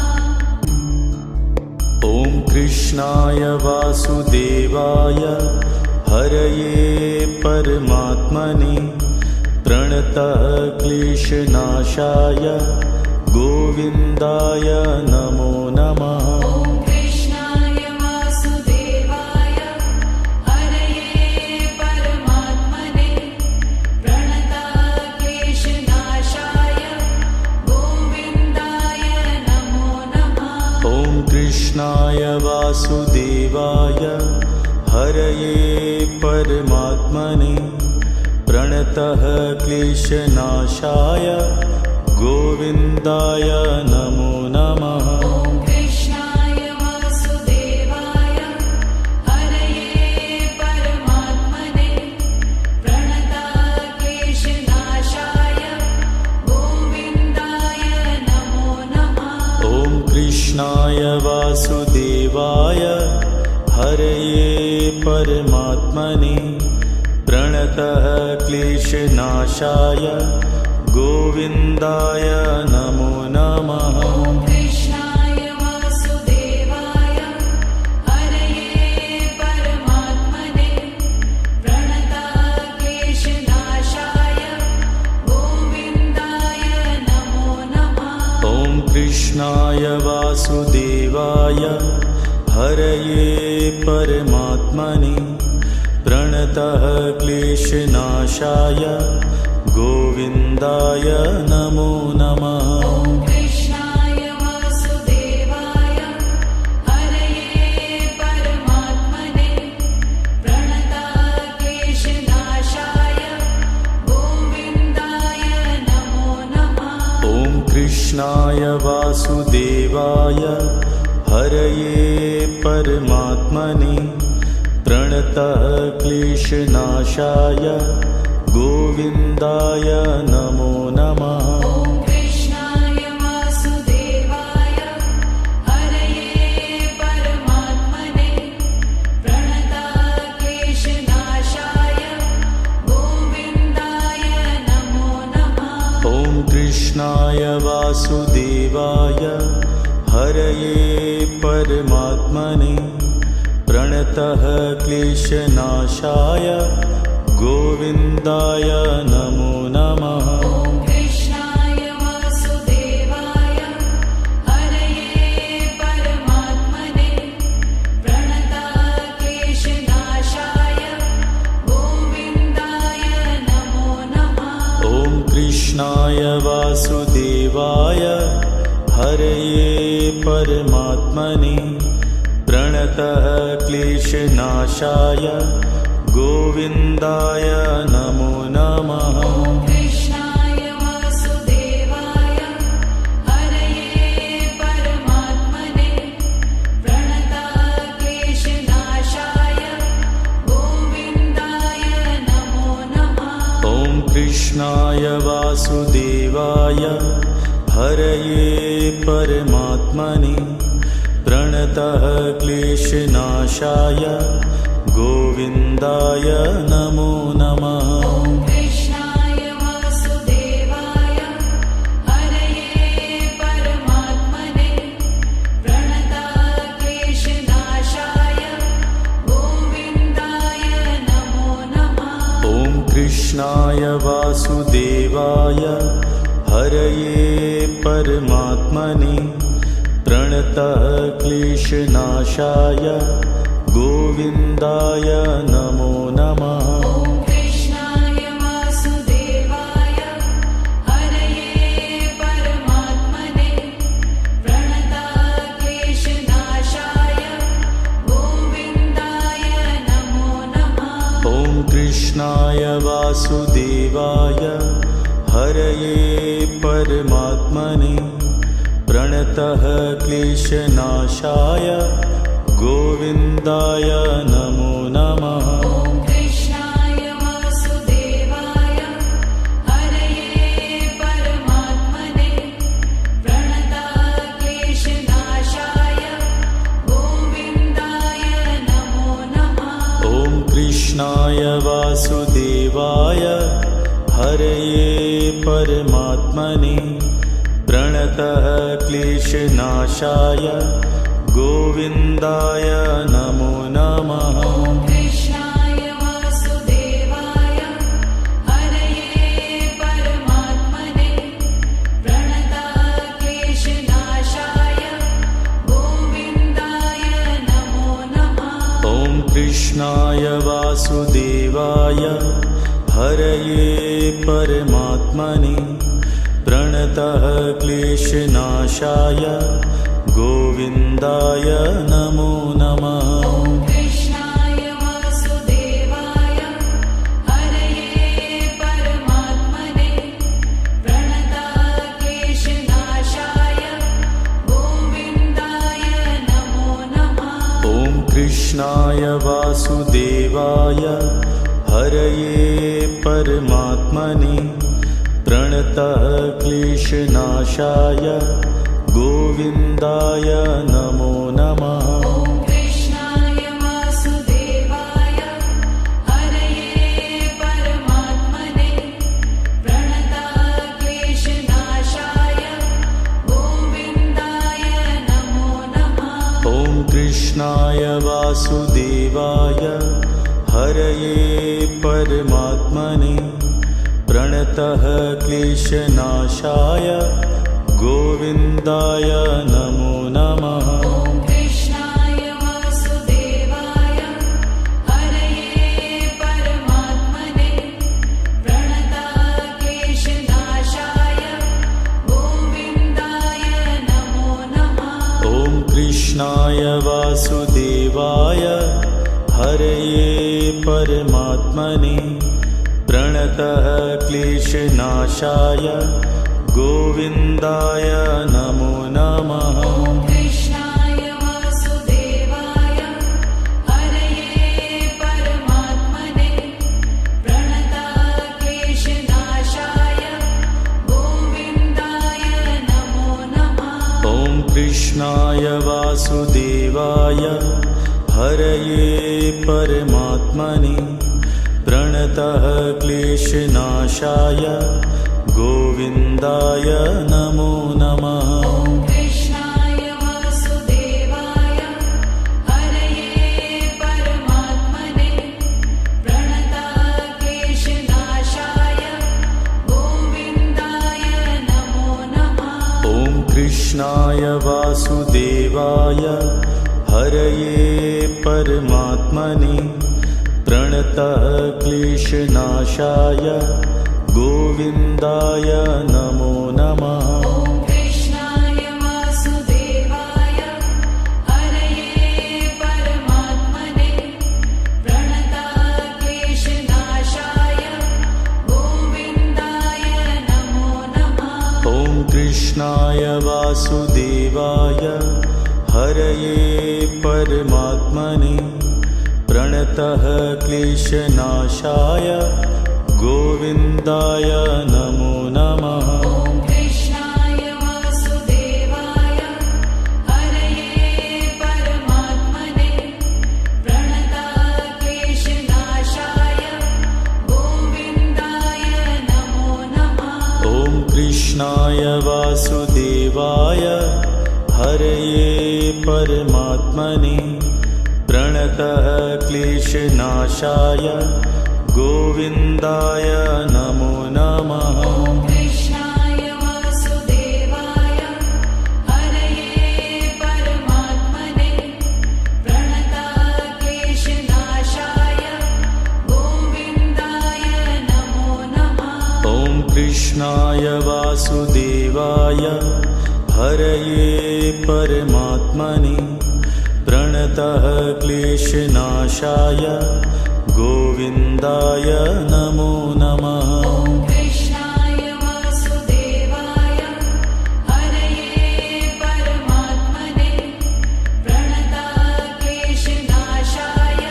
ॐ कृष्णाय वासुदेवाय हरये परमात्मने प्रणतः क्लेशनाशाय गोविन्दाय नमो नमः। ॐ कृष्णाय वासुदेवाय हरये परमात्मने प्रणतक्लेशनाशाय गोविन्दाय नमो नमः। ॐ कृष्णाय वासुदेवाय हरये परमात्मने प्रणतः क्लेशनाशाय गोविन्दाय नमो नमः। ॐ कृष्णाय वासुदेवाय हरये परमात्मने प्रणतक्लेशनाशाय गोविन्दाय नमो नमः। ॐ कृष्णाय वासुदेवाय हरये परमात्मने प्रणतः क्लेशनाशाय गोविन्दाय नमो नमः। ॐ कृष्णाय वासुदेवाय हरये परमात्मने प्रणतक्लेशनाशाय गोविन्दाय नमो नमः। ॐ कृष्णाय वासुदेवाय हरये परमात्मने प्रणतः क्लेशनाशाय गोविन्दाय नमो नमः। ॐ कृष्णाय वासुदेवाय हरये परमात्मने प्रणतक्लेशनाशाय गोविन्दाय नमो नमः। ॐ कृष्णाय वासुदेवाय हरये परमात्मने प्रणतः क्लेशनाशाय गोविन्दाय नमो नमः। ॐ कृष्णाय वासुदेवाय हरये परमात्मने प्रणतक्लेशनाशाय गोविन्दाय नमो नमः। ॐ कृष्णाय वासुदेवाय हरये परमात्मने प्रणतः क्लेशनाशाय गोविन्दाय नमो नमः। ॐ कृष्णाय वासुदेवाय हरये परमात्मने प्रणतक्लेशनाशाय गोविन्दाय नमो नमः। ॐ कृष्णाय वासुदेवाय हरये परमात्मने प्रणतः क्लेशनाशाय गोविन्दाय नमो नमः। ॐ कृष्णाय वासुदेवाय हरये परमात्मने प्रणतक्लेशनाशाय गोविन्दाय नमो नमः। ॐ कृष्णाय वासुदेवाय हरये परमात्मने प्रणतः क्लेशनाशाय गोविन्दाय नमो नमः। ॐ कृष्णाय वासुदेवाय हरये परमात्मने प्रणतक्लेशनाशाय गोविन्दाय नमो नमः। ॐ कृष्णाय वासुदेवाय हरये परमात्मने प्रणतः क्लेशनाशाय गोविन्दाय नमो नमः। ॐ कृष्णाय वासुदेवाय हरये परमात्मने कृष्णाय वासुदेवाय हरये परमात्मने प्रणतः क्लेशनाशाय गोविन्दाय नमो नमः। ॐ कृष्णाय वासुदेवाय हरये परमात्मने प्रणतः क्लेशनाशाय गोविन्दाय नमो नमः। ॐ कृष्णाय वासुदेवाय हरये परमात्मने प्रणतः क्लेशनाशाय गोविन्दाय नमो नमः। ॐ कृष्णाय वासुदेवाय हरये परमात्मने प्रणतः क्लेशनाशाय गोविन्दाय नमो नमः। ॐ कृष्णाय वासुदेवाय हरये परमात्मने प्रणतः क्लेशनाशाय गोविन्दाय नमो नमः। ॐ कृष्णाय वासुदेवाय हरये परमात्मने प्रणतः क्लेशनाशाय गोविन्दाय नमो नमः। ॐ कृष्णाय वासुदेवाय हरये परमात्मने प्रणतः क्लेशनाशाय गोविन्दाय नमो नमः। ॐ कृष्णाय वासुदेवाय हरये परमात्मने प्रणतः क्लेशनाशाय गोविन्दाय नमो नमः। ॐ कृष्णाय वासुदेवाय हरये परमात्मने प्रणतः क्लेशनाशाय गोविन्दाय नमो नमः। ॐ कृष्णाय वासुदेवाय हरये परमात्मने प्रणतः क्लेशनाशाय गोविन्दाय नमो नमः। ॐ कृष्णाय वासुदेवाय हरये परमात्मने प्रणतः क्लेशनाशाय गोविन्दाय नमो नमः। ॐ कृष्णाय वासुदेवाय हरये परमात्मने प्रणतः क्लेशनाशाय गोविन्दाय नमो नमः। ॐ कृष्णाय वासुदेवाय हरये परमात्मने प्रणतः क्लेशनाशाय गोविन्दाय नमो नमः। ॐ कृष्णाय वासुदेवाय हरये परमात्मने प्रणतः क्लेशनाशाय गोविन्दाय नमो नमः। ॐ कृष्णाय वासुदेवाय हरये परमात्मने प्रणतः क्लेशनाशाय गोविन्दाय नमो नमः। ॐ कृष्णाय वासुदेवाय हरये परमात्मने प्रणतः क्लेशनाशाय गोविन्दाय नमो नमः। ॐ कृष्णाय वासुदेवाय हरये परमात्मने प्रणतः क्लेशनाशाय गोविन्दाय नमो नमः। ॐ कृष्णाय वासुदेवाय हरये परमात्मने प्रणतः क्लेशनाशाय गोविन्दाय नमो नमः। ॐ कृष्णाय वासुदेवाय हरये परमात्मने प्रणतः क्लेशनाशाय गोविन्दाय नमो नमः। ॐ कृष्णाय वासुदेवाय हरये परमात्मने प्रणतः क्लेशनाशाय गोविन्दाय नमो नमः। ॐ कृष्णाय वासुदेवाय हरये परमात्मने प्रणतः क्लेशनाशाय गोविन्दाय नमो नमः। ॐ कृष्णाय वासुदेवाय हरये परमात्मने प्रणतक्लेशनाशाय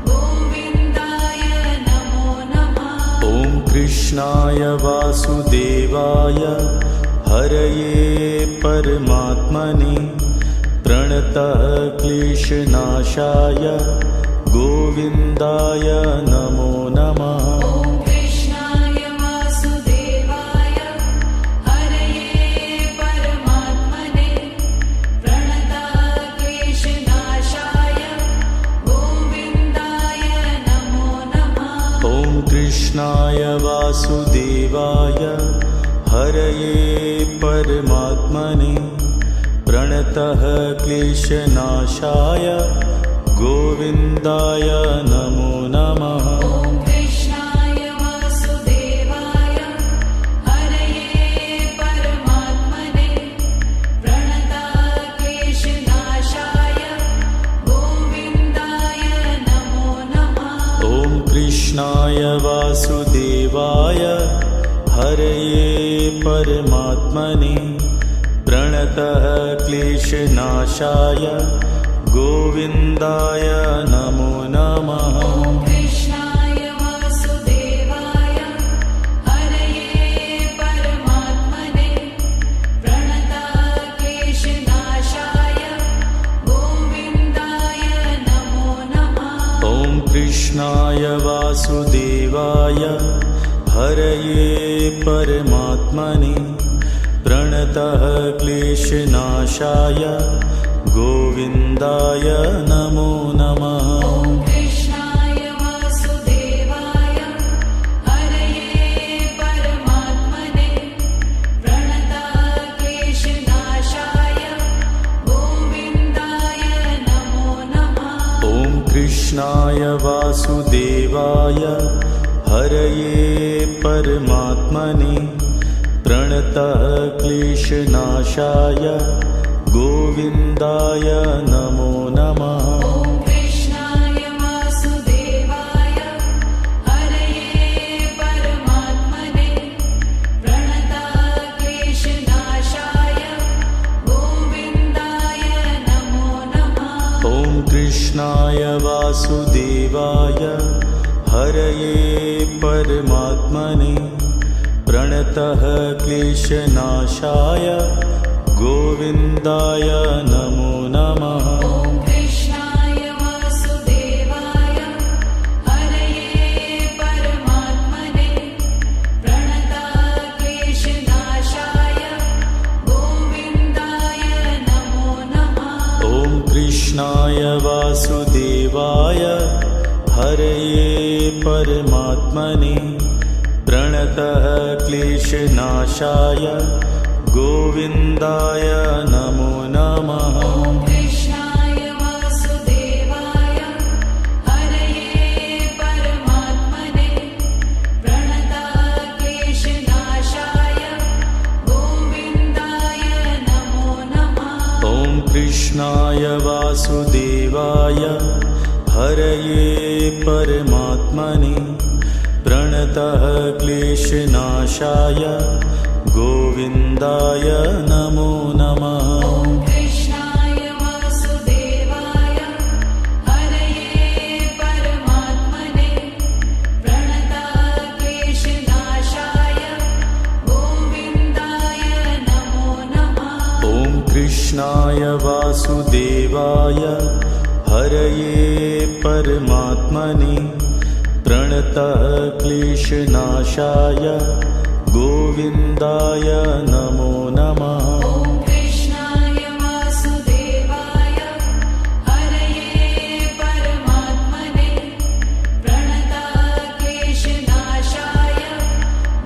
गोविन्दाय नमो नमः। ॐ कृष्णाय वासुदेवाय हरये परमात्मने प्रणतः क्लेशनाशाय गोविन्दाय नमो नमः। ॐ कृष्णाय वासुदेवाय हरये परमात्मने प्रणतक्लेशनाशाय गोविन्दाय नमो नमः। ॐ कृष्णाय वासुदेवाय हरये परमात्मने प्रणतः क्लेशनाशाय गोविन्दाय नमो नमः। ॐ कृष्णाय वासुदेवाय हरये परमात्मने प्रणतक्लेशनाशाय गोविन्दाय नमो नमः। ॐ कृष्णाय वासुदेवाय हरये परमात्मने प्रणतः क्लेशनाशाय गोविन्दाय नमो नमः। ॐ कृष्णाय वासुदेवाय हरये परमात्मने प्रणतक्लेशनाशाय गोविन्दाय नमो नमः। ॐ कृष्णाय वासुदेवाय हरये परमात्मने प्रणतः क्लेशनाशाय गोविन्दाय नमो नमः। ॐ कृष्णाय वासुदेवाय हरये परमात्मने प्रणतक्लेशनाशाय गोविन्दाय नमो नमः। ॐ कृष्णाय वासुदेवाय हरये परमात्मने प्रणतः क्लेशनाशाय गोविन्दाय नमो नमः। ॐ कृष्णाय वासुदेवाय हरये परमात्मने प्रणतक्लेशनाशाय गोविन्दाय नमो नमः। ॐ कृष्णाय वासुदेवाय हरये परमात्मने प्रणतः क्लेशनाशाय गोविन्दाय नमो नमः। ॐ कृष्णाय वासुदेवाय हरये परमात्मने प्रणतक्लेशनाशाय गोविन्दाय नमो नमः। ॐ कृष्णाय वासुदेवाय हरये परमात्मने प्रणतः क्लेशनाशाय गोविन्दाय नमो नमः। ॐ कृष्णाय वासुदेवाय हरये परमात्मने प्रणतक्लेशनाशाय गोविन्दाय नमो नमः। ॐ कृष्णाय वासुदेवाय हरये परमात्मने प्रणतः क्लेशनाशाय गोविन्दाय नमो नमः। ॐ कृष्णाय वासुदेवाय हरये परमात्मने प्रणतक्लेशनाशाय गोविन्दाय नमो नमः। ॐ कृष्णाय वासुदेवाय हरये परमात्मने प्रणतः क्लेशनाशाय गोविन्दाय नमो नमः। ॐ कृष्णाय वासुदेवाय हरये परमात्मने प्रणतक्लेशनाशाय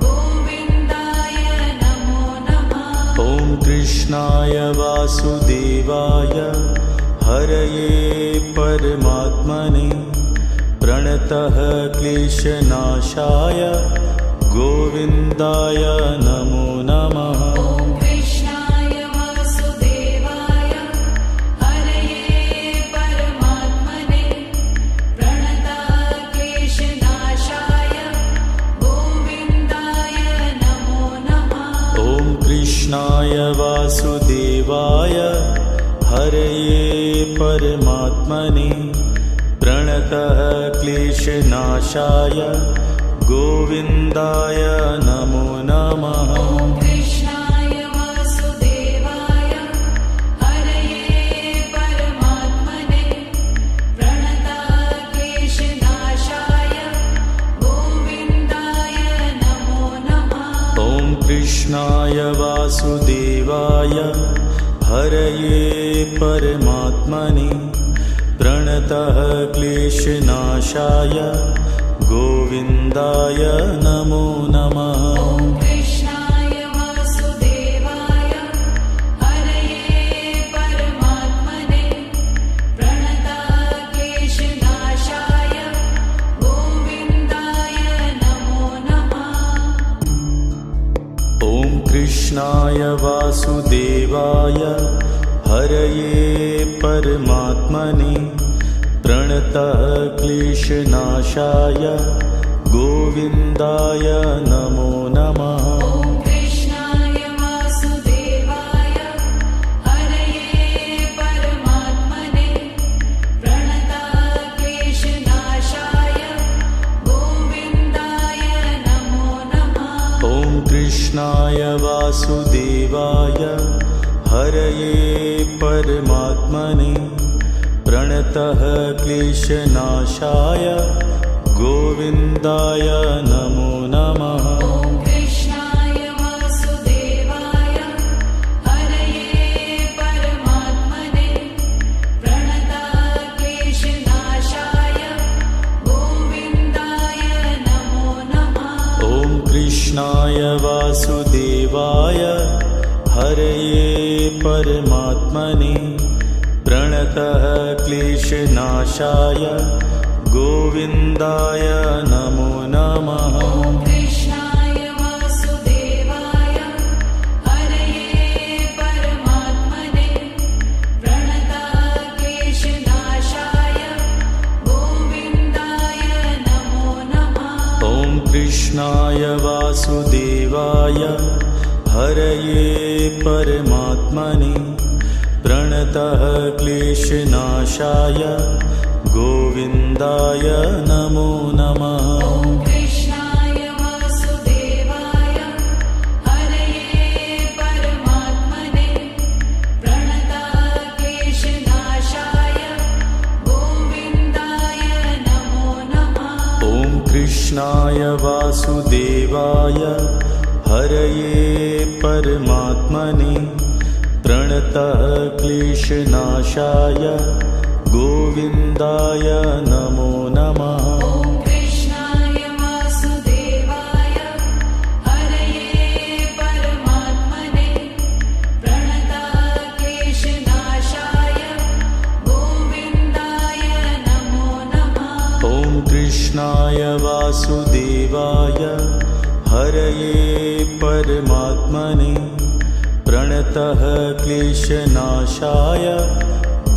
गोविन्दाय नमो नमः। ॐ कृष्णाय वासुदेवाय हरये परमात्मने प्रणतः क्लेशनाशाय गोविन्दाय नमो नमः। ॐ कृष्णाय वासुदेवाय हरये परमात्मने प्रणतक्लेशनाशाय वासुदेवाय हरये परमात्मने प्रणतः क्लेशनाशाय गोविन्दाय नमो नमः। ॐ कृष्णाय वासुदेवाय हरये परमात्मने प्रणतः क्लेशनाशाय गोविन्दाय नमो नमः। ॐ कृष्णाय वासुदेवाय हरये परमात्मने प्रणतः क्लेशनाशाय गोविन्दाय नमो नमः। ॐ कृष्णाय वासुदेवाय हरये परमात्मने प्रणतः क्लेशनाशाय गोविन्दाय नमो नमः। ॐ कृष्णाय वासुदेवाय हरये परमात्मने प्रणतः क्लेशनाशाय गोविन्दाय नमो नमः। ॐ कृष्णाय वासुदेवाय हरये परमात्मने प्रणतः क्लेशनाशाय गोविन्दाय नमो नमः। ॐ कृष्णाय वासुदेवाय हरये परमात्मने प्रणतः क्लेशनाशाय गोविन्दाय नमो नमः। ॐ कृष्णाय वासुदेवाय हरये परमात्मने प्रणतः क्लेशनाशाय गोविन्दाय नमो नमः। ॐ कृष्णाय वासुदेवाय हरये परमात्मने प्रणतः क्लेशनाशाय गोविन्दाय नमो नमः। ॐ कृष्णाय वासुदेवाय हरये परमात्मने प्रणतः क्लेशनाशाय गोविन्दाय नमो नमः। ॐ कृष्णाय वासुदेवाय हरये परमात्मने प्रणतः क्लेशनाशाय गोविन्दाय नमो नमः। ॐ कृष्णाय वासुदेवाय हरये परमात्मने प्रणतः क्लेशनाशाय गोविन्दाय नमो नमः। ॐ कृष्णाय वासुदेवाय हरये परमात्मने प्रणतः क्लेशनाशाय गोविन्दाय नमो नमः। ॐ कृष्णाय वासुदेवाय हरये परमात्मने प्रणतः क्लेशनाशाय गोविन्दाय नमो नमः। ॐ कृष्णाय वासुदेवाय हरये परमात्मने प्रणतः क्लेशनाशाय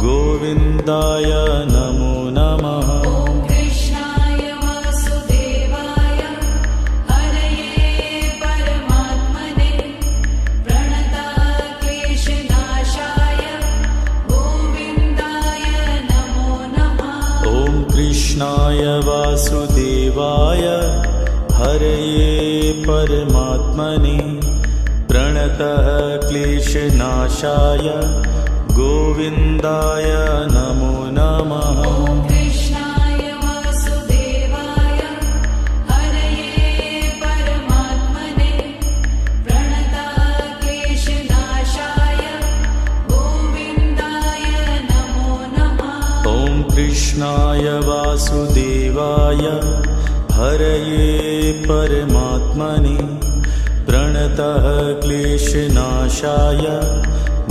गोविन्दाय नमो नमः। ॐ कृष्णाय वासुदेवाय हरये परमात्मने प्रणतः क्लेशनाशाय गोविन्दाय नमो नमः। ॐ कृष्णाय वासुदेवाय हरये परमात्मने प्रणतः क्लेशनाशाय गोविन्दाय नमो नमः। ॐ कृष्णाय वासुदेवाय हरये परमात्मने प्रणतः क्लेशनाशाय गोविन्दाय नमो नमः। ॐ कृष्णाय वासुदेवाय हरये परमात्मने प्रणतः क्लेशनाशाय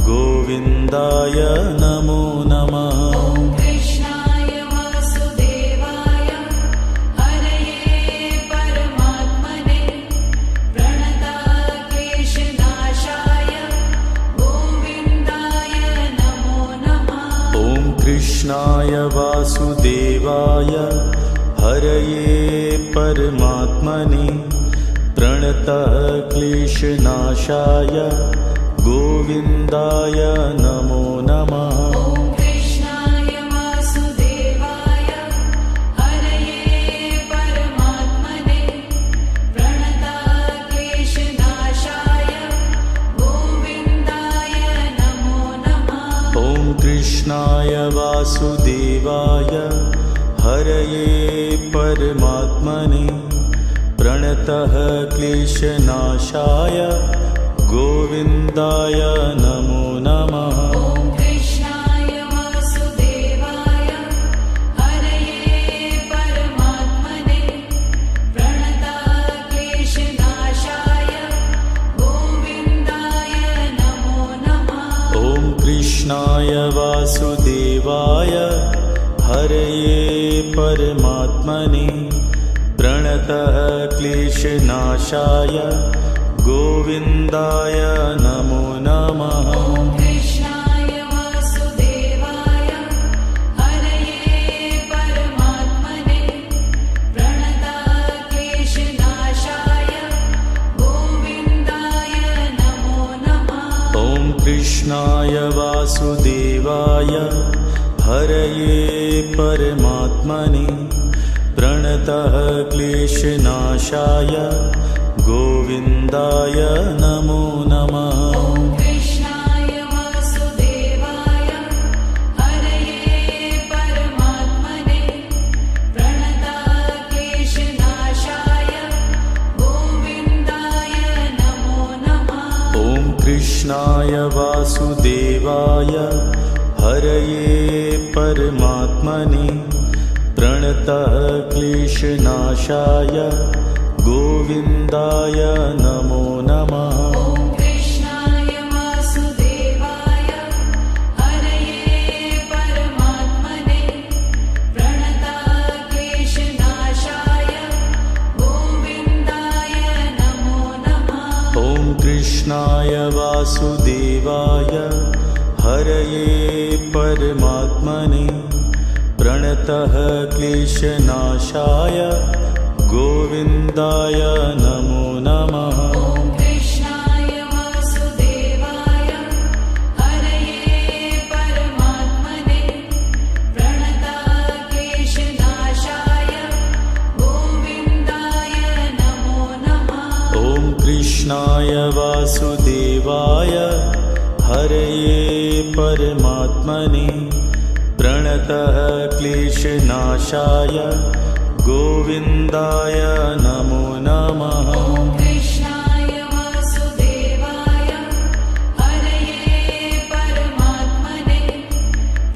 गोविन्दाय नमो नमः। ॐ कृष्णाय वासुदेवाय हरये परमात्मने प्रणतः क्लेशनाशाय गोविन्दाय नमो नमः। ॐ कृष्णाय वासुदेवाय हरये परमात्मने प्रणतः क्लेशनाशाय गोविन्दाय नमो नमः। ॐ कृष्णाय वासुदेवाय हरये परमात्मने प्रणताक्लेशनाशाय गोविन्दाय नमो नमः। ॐ कृष्णाय वासुदेवाय हरये परमात्मने प्रणतः क्लेशनाशाय गोविन्दाय नमो नमः। ॐ कृष्णाय वासुदेवाय हरये परमात्मने प्रणताक्लेशनाशाय गोविन्दाय नमो नमः। ॐ कृष्णाय वासुदेवाय हरये परमात्मने प्रणतः क्लेशनाशाय गोविन्दाय नमो नमः। ॐ कृष्णाय वासुदेवाय हरये परमात्मने प्रणताक्लेशनाशाय गोविन्दाय नमो नमः। ॐ कृष्णाय वासुदेवाय हरये परमात्मने प्रणतः क्लेशनाशाय गोविन्दाय नमो नमः। ॐ कृष्णाय वासुदेवाय हरये परमात्मने प्रणताक्लेशनाशाय गोविन्दाय नमो नमः। ॐ कृष्णाय वासुदेवाय हरये परमात्मने प्रणतः क्लेशनाशाय गोविन्दाय नमो नमः। ॐ कृष्णाय वासुदेवाय हरये परमात्मने प्रणताक्लेशनाशाय गोविन्दाय नमो नमः। ॐ कृष्णाय वासुदेवाय हरये परमात्मने प्रणतः क्लेशनाशाय गोविन्दाय नमो नमः। ॐ कृष्णाय वासुदेवाय हरये परमात्मने प्रणताक्लेशनाशाय गोविन्दाय नमो नमः। ॐ कृष्णाय वासुदेवाय हरये परमात्मने प्रणतः क्लेशनाशाय गोविन्दाय नमो नमः। ॐ कृष्णाय वासुदेवाय हरये परमात्मने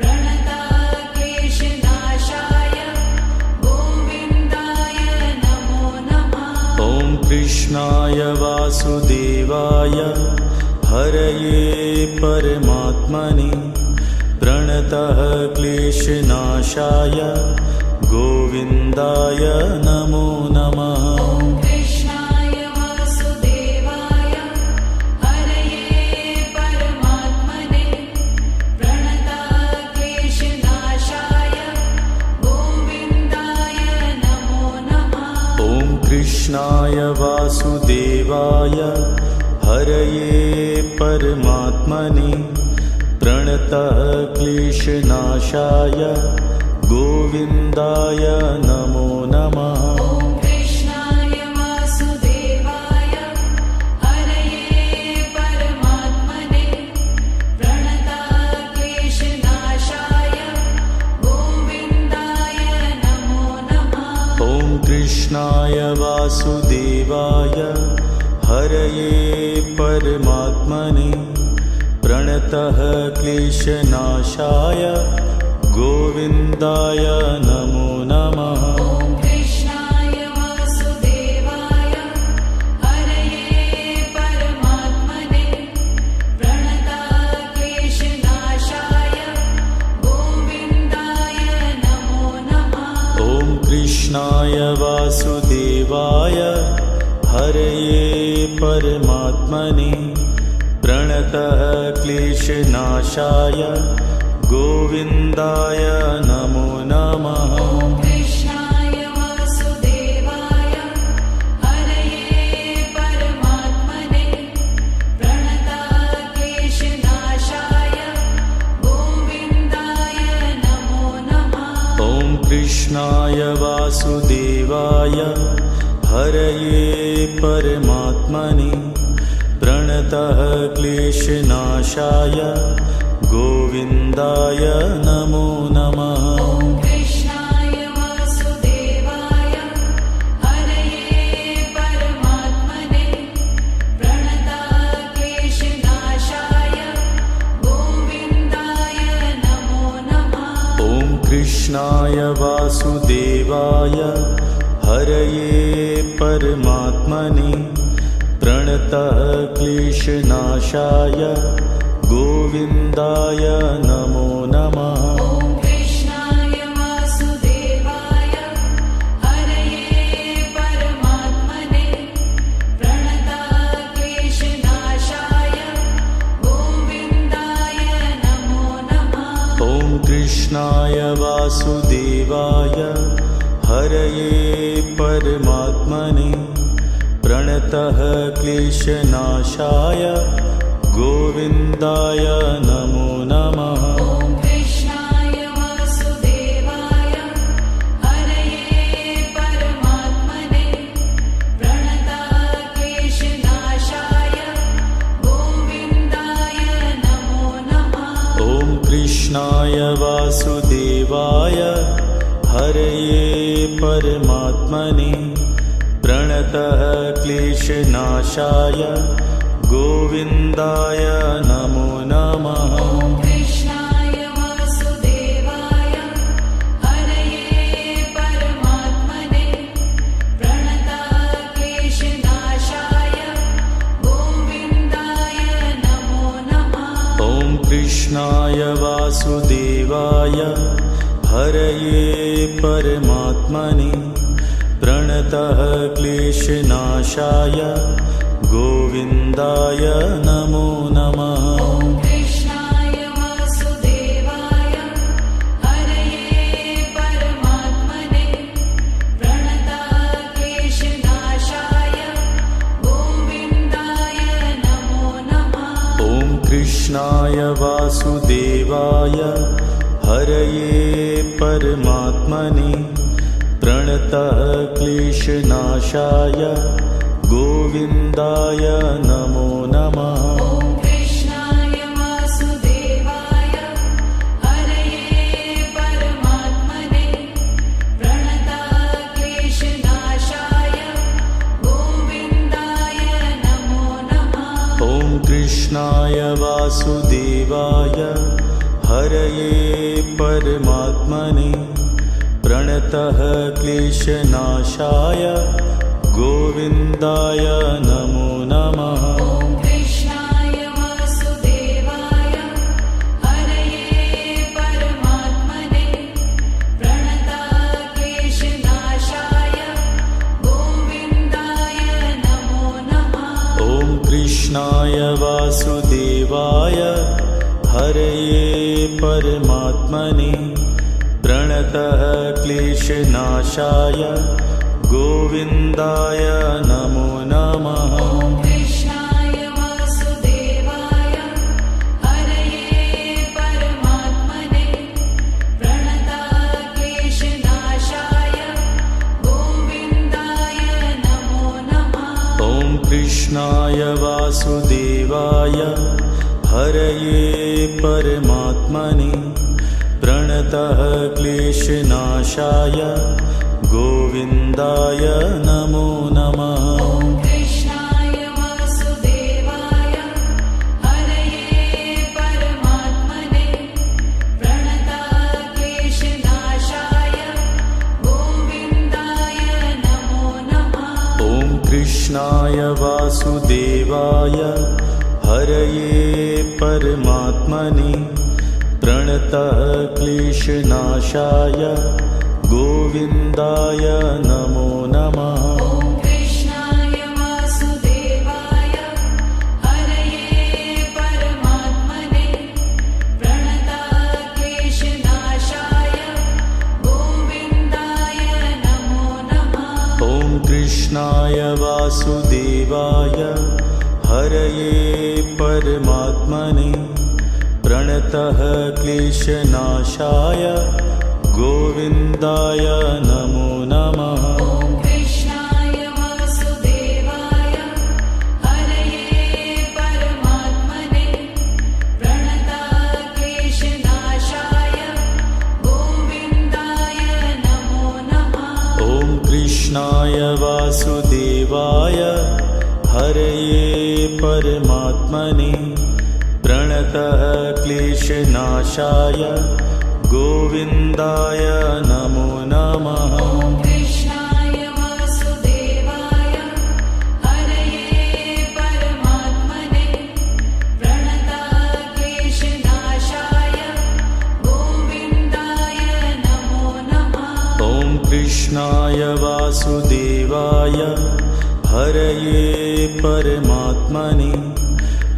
प्रणताक्लेशनाशाय गोविन्दाय नमो नमः। ॐ कृष्णाय वासुदेवाय हरये परमात्मने प्रणतः क्लेशनाशाय गोविन्दाय नमो नमः। ॐ कृष्णाय वासुदेवाय हरये परमात्मने प्रणताक्लेशनाशाय गोविन्दाय नमो नमः। ॐ कृष्णाय वासुदेवाय हरये परमात्मने प्रणतः क्लेशनाशाय गोविन्दाय नमो नमः। ॐ कृष्णाय वासुदेवाय हरये परमात्मने प्रणताक्लेशनाशाय गोविन्दाय नमो नमः। ॐ कृष्णाय वासुदेवाय हरये परमात्मने प्रणतः क्लेशनाशाय गोविन्दाय नमो नमः। ॐ कृष्णाय वासुदेवाय हरये परमात्मने प्रणताक्लेशनाशाय गोविन्दाय नमो नमः। ॐ कृष्णाय वासुदेवाय हरये परमात्मने प्रणतः क्लेशनाशाय गोविन्दाय नमो नमः। ॐ कृष्णाय वासुदेवाय हरये परमात्मने प्रणताक्लेशनाशाय वासुदेवाय हरये परमात्मने प्रणतः क्लेशनाशाय गोविन्दाय नमो नमः। ॐ कृष्णाय वासुदेवाय हरये परमात्मने प्रणतः क्लेशनाशाय गोविन्दाय नमो नमः। ॐ कृष्णाय वासुदेवाय हरये परमात्मने प्रणतः क्लेशनाशाय गोविन्दाय नमो नमः। ॐ कृष्णाय वासुदेवाय हरये परमात्मने प्रणतः क्लेशनाशाय गोविन्दाय नमो नमः। ॐ कृष्णाय वासुदेवाय हरये परमात्मने प्रणतः क्लेशनाशाय गोविन्दाय नमो नमः। ॐ कृष्णाय वासुदेवाय हरये परमात्मने प्रणतः क्लेशनाशाय गोविन्दाय नमो नमः। ॐ कृष्णाय वासुदेवाय हरये परमात्मने प्रणतः क्लेशनाशाय गोविन्दाय नमो नमः। ॐ कृष्णाय वासुदेवाय हरये परमात्मने प्रणतः क्लेशनाशाय गोविन्दाय नमो नमः। ॐ कृष्णाय वासुदेवाय हरये परमात्मने प्रणतः क्लेशनाशाय गोविन्दाय नमो नमः। ॐ कृष्णाय वासुदेवाय हरये परमात्मने प्रणतः क्लेशनाशाय गोविन्दाय नमो नमः। ॐ कृष्णाय वासुदेवाय हरये परमात्मने प्रणतः क्लेशनाशाय गोविन्दाय नमो नमः। ॐ कृष्णाय वासुदेवाय हरये परमात्मने प्रणतः क्लेशनाशाय गोविन्दाय नमो नमः। ॐ कृष्णाय वासुदेवाय हरये परमात्मने प्रणतः क्लेशनाशाय गोविन्दाय नमो नमः। ॐ कृष्णाय वासुदेवाय हरये परमात्मने प्रणतः क्लेशनाशाय गोविन्दाय नमो नमः। ॐ कृष्णाय वासुदेवाय हरये परमात्मने प्रणतः क्लेशनाशाय गोविन्दाय नमो नमः। ॐ कृष्णाय वासुदेवाय हरये परमात्मने प्रणतः क्लेशनाशाय गोविन्दाय नमो नमः। ॐ कृष्णाय वासुदेवाय हरये परमात्मने प्रणतः क्लेशनाशाय गोविन्दाय नमो नमः। ॐ कृष्णाय वासुदेवाय हरये परमात्मने प्रणतः क्लेशनाशाय गोविन्दाय नमो नमः। ॐ कृष्णाय वासुदेवाय हरये परमात्मने प्रणतः क्लेशनाशाय गोविन्दाय नमो नमः। ॐ कृष्णाय वासुदेवाय हरये परमात्मने प्रणतः क्लेशनाशाय गोविन्दाय नमो नमः। ॐ कृष्णाय वासुदेवाय हरये परमात्मने प्रणतः क्लेशनाशाय गोविन्दाय नमो नमः। ॐ कृष्णाय वासुदेवाय हरये परमात्मने प्रणतक्लेशनाशाय गोविन्दाय नमो नमः। ॐ कृष्णाय वासुदेवाय हरये परमात्मने प्रणतः क्लेशनाशाय गोविन्दाय नमो नमः। ॐ कृष्णाय वासुदेवाय हरये परमात्मने प्रणतक्लेशनाशाय गोविन्दाय नमो नमः। ॐ कृष्णाय वासुदेवाय हरये परमात्मने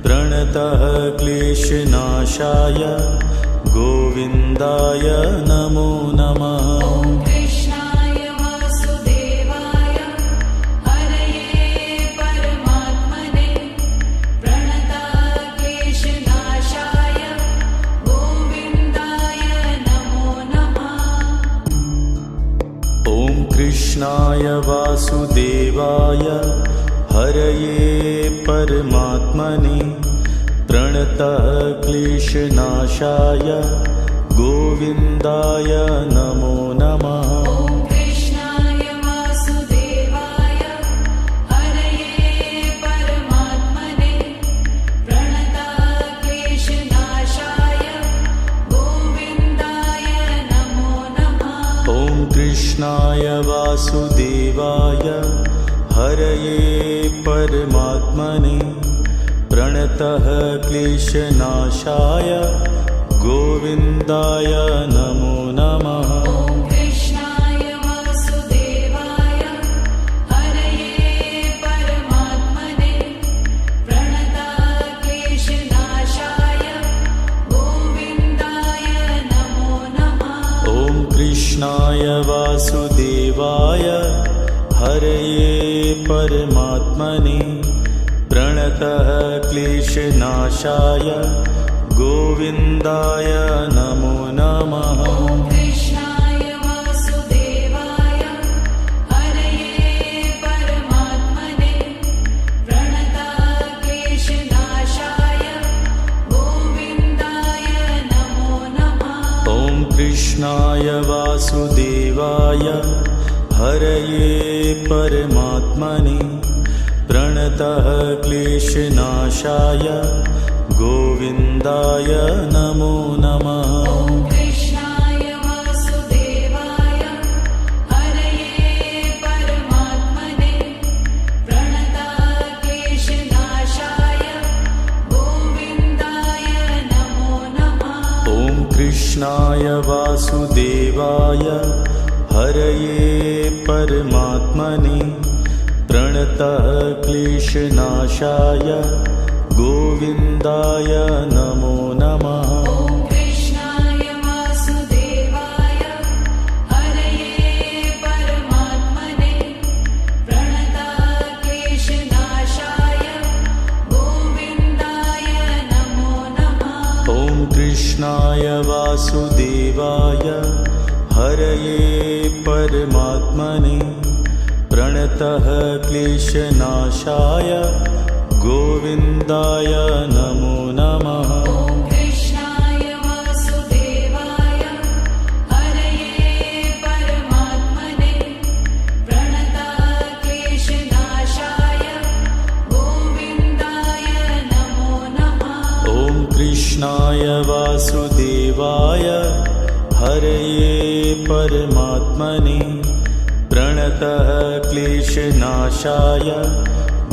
प्रणतः क्लेशनाशाय गोविन्दाय नमो नमः। ॐ कृष्णाय वासुदेवाय हरये परमात्मने प्रणतक्लेशनाशाय गोविन्दाय नमो नमः। ॐ कृष्णाय वासुदेवाय हरये परमात्मने प्रणतः क्लेशनाशाय गोविन्दाय नमो नमः। ॐ कृष्णाय वासुदेवाय हरये परमात्मने प्रणतक्लेशनाशाय गोविन्दाय नमो नमः। ॐ कृष्णाय वासुदेवाय हरये परमात्मने प्रणतः क्लेशनाशाय गोविन्दाय नमो नमः। ॐ कृष्णाय वासुदेवाय हरये परमात्मने प्रणतक्लेशनाशाय गोविन्दाय नमो नमः। ॐ कृष्णाय वासुदेवाय हरये परमात्मने प्रणतः क्लेशनाशाय गोविन्दाय नमो नमः। ॐ कृष्णाय वासुदेवाय हरये परमात्मने प्रणतक्लेशनाशाय गोविन्दाय नमो नमः। ॐ कृष्णाय वासुदेवाय हरये परमात्मने प्रणतः क्लेशनाशाय गोविन्दाय नमो नमः। ॐ कृष्णाय वासुदेवाय हरये परमात्मने प्रणतक्लेशनाशाय गोविन्दाय नमो नमः। ॐ कृष्णाय वासुदेवाय हरये परमात्मने प्रणतः क्लेशनाशाय गोविन्दाय नमो नमः। ॐ कृष्णाय वासुदेवाय हरये परमात्मने प्रणतक्लेशनाशाय गोविन्दाय नमो नमः। ॐ कृष्णाय वासुदेवाय हरये परमात्मने प्रणतः क्लेशनाशाय गोविन्दाय नमो नमः। ॐ कृष्णाय वासुदेवाय हरये परमात्मने प्रणतक्लेशनाशाय गोविन्दाय नमो नमः। ॐ कृष्णाय वासुदेवाय हरये परमात्मने प्रणतः क्लेशनाशाय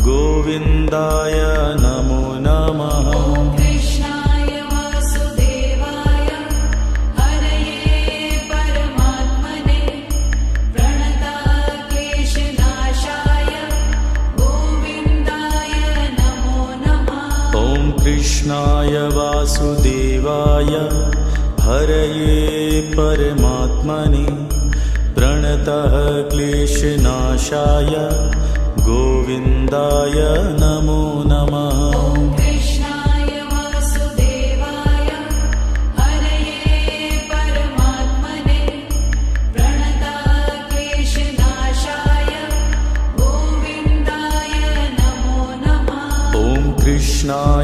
गोविन्दाय नमो नमः। ॐ कृष्णाय वासुदेवाय हरये परमात्मने प्रणतक्लेशनाशाय गोविन्दाय नमो नमः। ॐ कृष्णाय वासुदेवाय हरये परमात्मने प्रणतः क्लेशनाशाय गोविन्दाय नमो नमः। ॐ कृष्णाय वासुदेवाय हरये परमात्मने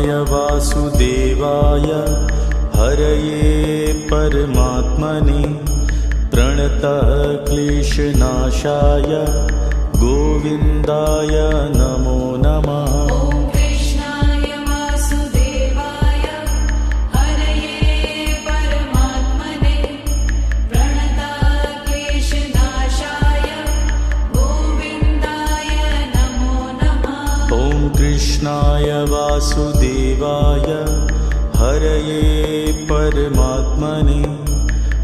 कृष्णाय वासुदेवाय हरये परमात्मने प्रणतः क्लेशनाशाय गोविन्दाय नमो नमः। ॐ कृष्णाय वासुदेवाय हरये परमात्मने प्रणतः क्लेशनाशाय गोविन्दाय नमो नमः। ॐ कृष्णाय वासुदेवाय हरये परमात्मने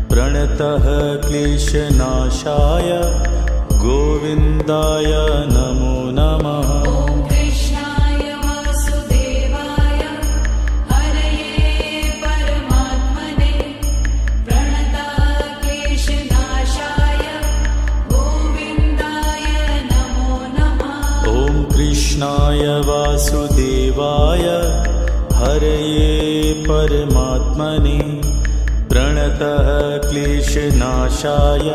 प्रणतः क्लेशनाशाय गोविन्दाय नमो नमः। ॐ कृष्णाय वासुदेवाय हरये परमात्मने प्रणतः क्लेशनाशाय गोविन्दाय नमो नमः। ॐ कृष्णाय वासुदेवाय हरये परमात्मने प्रणतः क्लेशनाशाय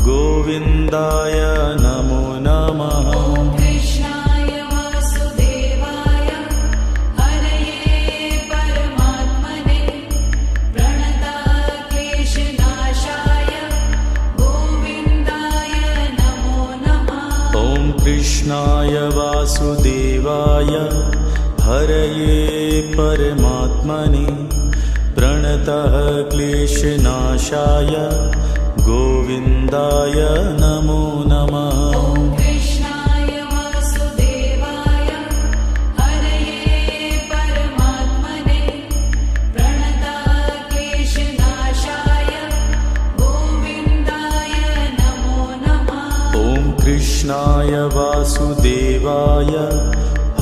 गोविन्दाय नमो नमः। ॐ कृष्णाय वासुदेवाय हरये परमात्मने प्रणतः क्लेशनाशाय गोविन्दाय नमो नमः। ॐ कृष्णाय वासुदेवाय हरये परमात्मने प्रणतः क्लेशनाशाय गोविन्दाय नमो नमः। ॐ कृष्णाय वासुदेवाय हरये परमात्मने प्रणतः क्लेशनाशाय गोविन्दाय नमो नमः। ॐ कृष्णाय वासुदेवाय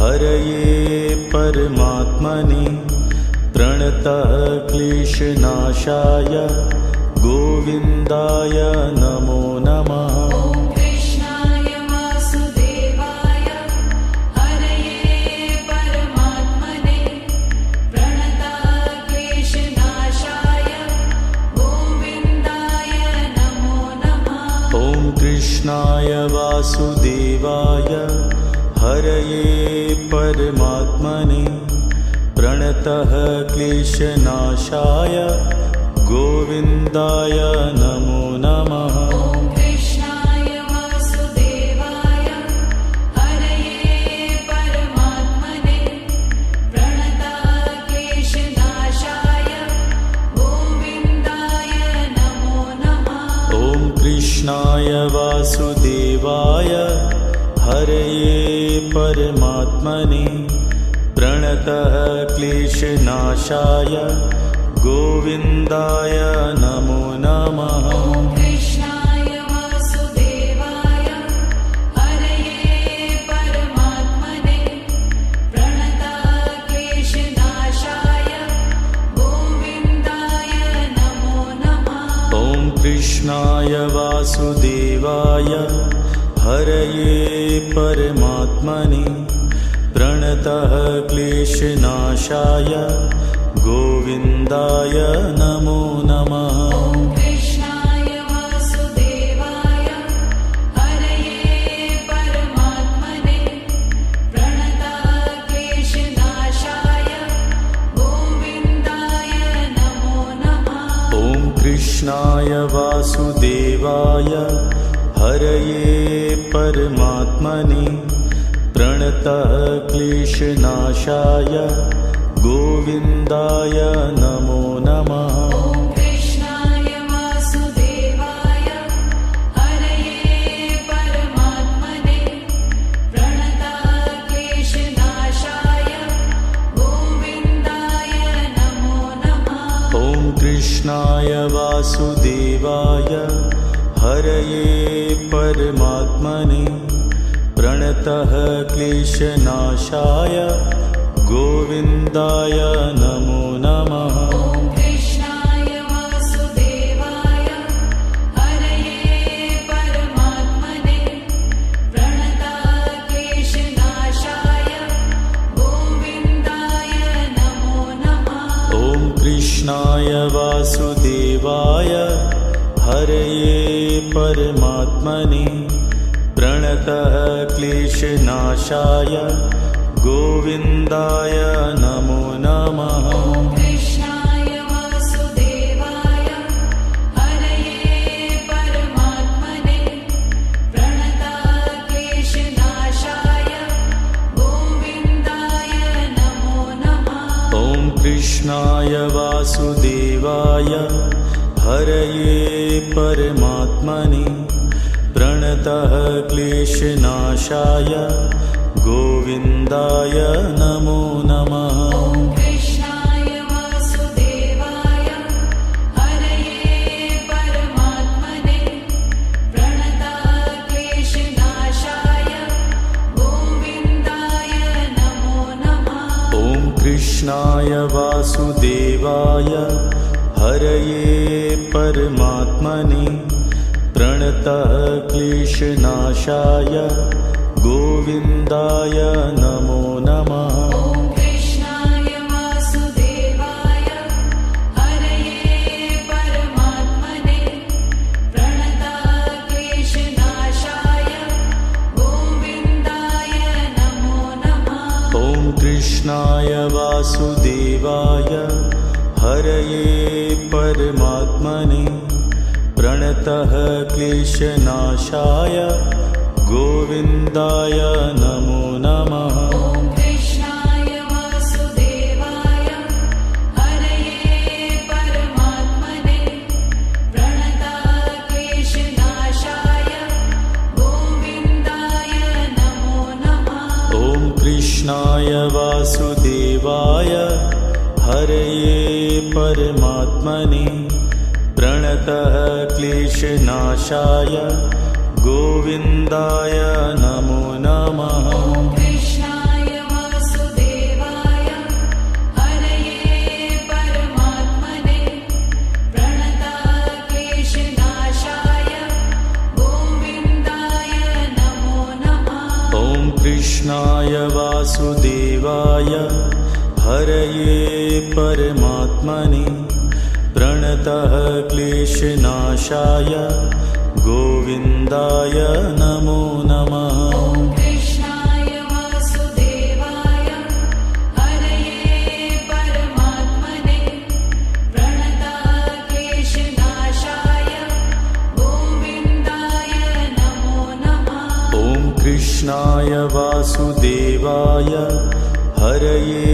हरये परमात्मने प्रणतः क्लेशनाशाय गोविन्दाय नमो नमः। ॐ कृष्णाय वासुदेवाय हरये परमात्मने प्रणतः क्लेशनाशाय गोविन्दाय नमो नमः। ॐ कृष्णाय वासुदेवाय हरये परमात्मने प्रणतः क्लेशनाशाय गोविन्दाय नमो नमः। ॐ कृष्णाय वासुदेवाय हरये परमात्मने प्रणतः क्लेशनाशाय गोविन्दाय नमो नमः। ॐ कृष्णाय वासुदेवाय हरये परमात्मने प्रणतः क्लेशनाशाय गोविन्दाय नमो नमः। ॐ कृष्णाय वासुदेवाय हरये परमात्मने प्रणतः क्लेशनाशाय गोविन्दाय नमो नमः। ॐ कृष्णाय वासुदेवाय हरये परमात्मने प्रणतः क्लेशनाशाय गोविन्दाय नमो नमः। ॐ कृष्णाय वासुदेवाय हरये परमात्मने प्रणतः क्लेशनाशाय गोविन्दाय नमो नमः। ॐ कृष्णाय वासुदेवाय हरये परमात्मने प्रणतः क्लेशनाशाय गोविन्दाय नमो नमः। ॐ कृष्णाय वासुदेवाय हरये परमात्मने प्रणतः क्लेशनाशाय गोविन्दाय नमो नमः। ॐ कृष्णाय वासुदेवाय हरये परमात्मने प्रणतः क्लेशनाशाय गोविन्दाय नमो नमः। ॐ कृष्णाय वासुदेवाय हरये परमात्मने प्रणतः क्लेशनाशाय गोविन्दाय नमो नमः। ॐ कृष्णाय वासुदेवाय हरये परमात्मने प्रणतः क्लेशनाशाय गोविन्दाय नमो नमः। ॐ कृष्णाय वासुदेवाय हरये परमात्मने प्रणतक्लेशनाशाय गोविन्दाय नमो नमः। ॐ कृष्णाय वासुदेवाय हरये परमात्मने प्रणतः क्लेशनाशाय गोविन्दाय नमो नमः। ॐ कृष्णाय वासुदेवाय हरये परमात्मने प्रणतक्लेशनाशाय गोविन्दाय नमो नमः। ॐ कृष्णाय वासुदेवाय हरये परमात्मने प्रणतः क्लेशनाशाय गोविन्दाय नमो नमः। ॐ कृष्णाय वासुदेवाय हरये परमात्मने प्रणतक्लेशनाशाय गोविन्दाय नमो नमः। ॐ कृष्णाय वासुदेवाय हरये परमात्मने प्रणतः क्लेशनाशाय गोविन्दाय नमो नमः। ॐ कृष्णाय वासुदेवाय हरये परमात्मने प्रणतक्लेशनाशाय गोविन्दाय नमो नमः। ॐ कृष्णाय वासुदेवाय हरये परमात्मने प्रणतः क्लेशनाशाय गोविन्दाय नमो नमः। ॐ कृष्णाय वासुदेवाय हरये परमात्मने प्रणतक्लेशनाशाय गोविन्दाय नमो नमः। ॐ कृष्णाय वासुदेवाय हरये परमात्मने प्रणतः क्लेशनाशाय गोविन्दाय नमो नमः। ॐ कृष्णाय वासुदेवाय हरये परमात्मने प्रणतक्लेशनाशाय गोविन्दाय नमो नमः। ॐ कृष्णाय वासुदेवाय हरये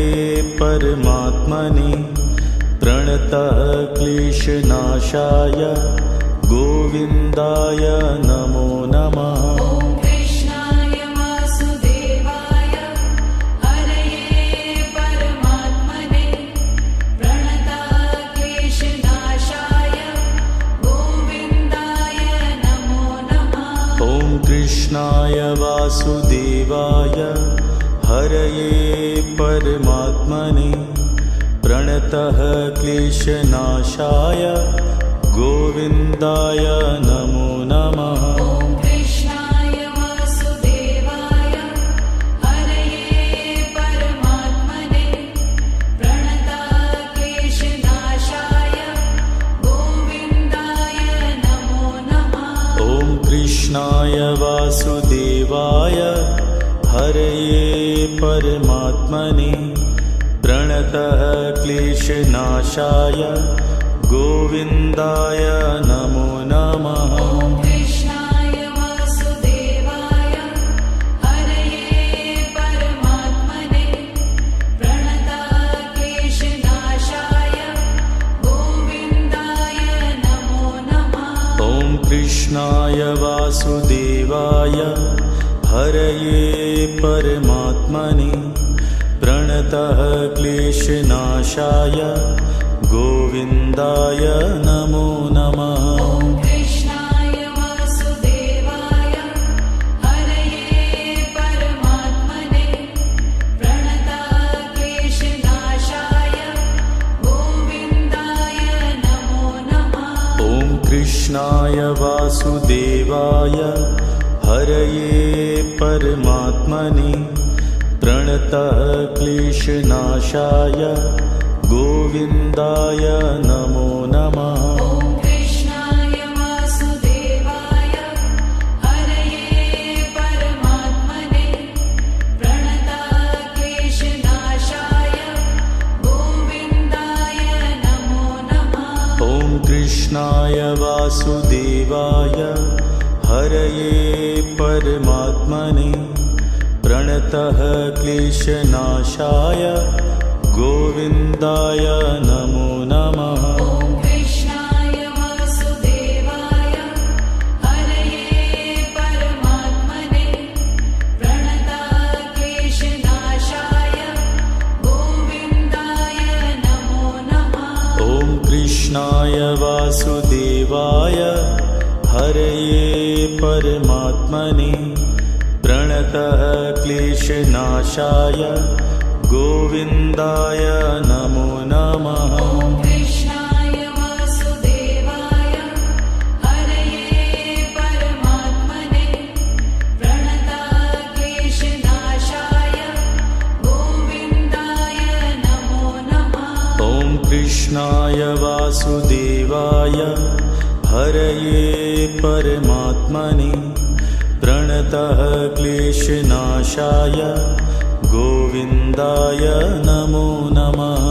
परमात्मने प्रणतः क्लेशनाशाय गोविन्दाय नमो नमः। ॐ कृष्णाय वासुदेवाय हरये परमात्मने प्रणतक्लेशनाशाय गोविन्दाय नमो नमः। ॐ कृष्णाय वासुदेवाय हरये परमात्मने प्रणतः क्लेशनाशाय गोविन्दाय नमो नमः। ॐ कृष्णाय वासुदेवाय हरये परमात्मने प्रणतक्लेशनाशाय गोविन्दाय नमो नमः। ॐ कृष्णाय वासुदेवाय हरये परमात्मने प्रणतः क्लेशनाशाय गोविन्दाय नमो नमः। ॐ कृष्णाय वासुदेवाय हरये परमात्मने प्रणतक्लेशनाशाय गोविन्दाय नमो नमः। ॐ कृष्णाय वासुदेवाय हरये परमात्मने प्रणतः क्लेशनाशाय गोविन्दाय नमो नमः। ॐ कृष्णाय वासुदेवाय हरये परमात्मने प्रणतक्लेशनाशाय गोविन्दाय नमो नमः। ॐ कृष्णाय वासुदेवाय हरये परमात्मने प्रणतः क्लेशनाशाय गोविन्दाय नमो नमः। ॐ कृष्णाय वासुदेवाय हरये परमात्मने प्रणतक्लेशनाशाय परमात्मने प्रणतः क्लेशनाशाय गोविन्दाय नमो नमः। ॐ कृष्णाय वासुदेवाय हरये परमात्मने प्रणतक्लेशनाशाय गोविन्दाय नमो नमः। ॐ कृष्णाय वासुदेवाय हरये परमात्मने प्रणतः क्लेशनाशाय गोविन्दाय नमो नमः। ॐ कृष्णाय वासुदेवाय हरये परमात्मने प्रणतक्लेशनाशाय गोविन्दाय नमो नमः। ॐ कृष्णाय वासुदेवाय हरये परमात्मने प्रणतः क्लेशनाशाय गोविन्दाय नमो नमः।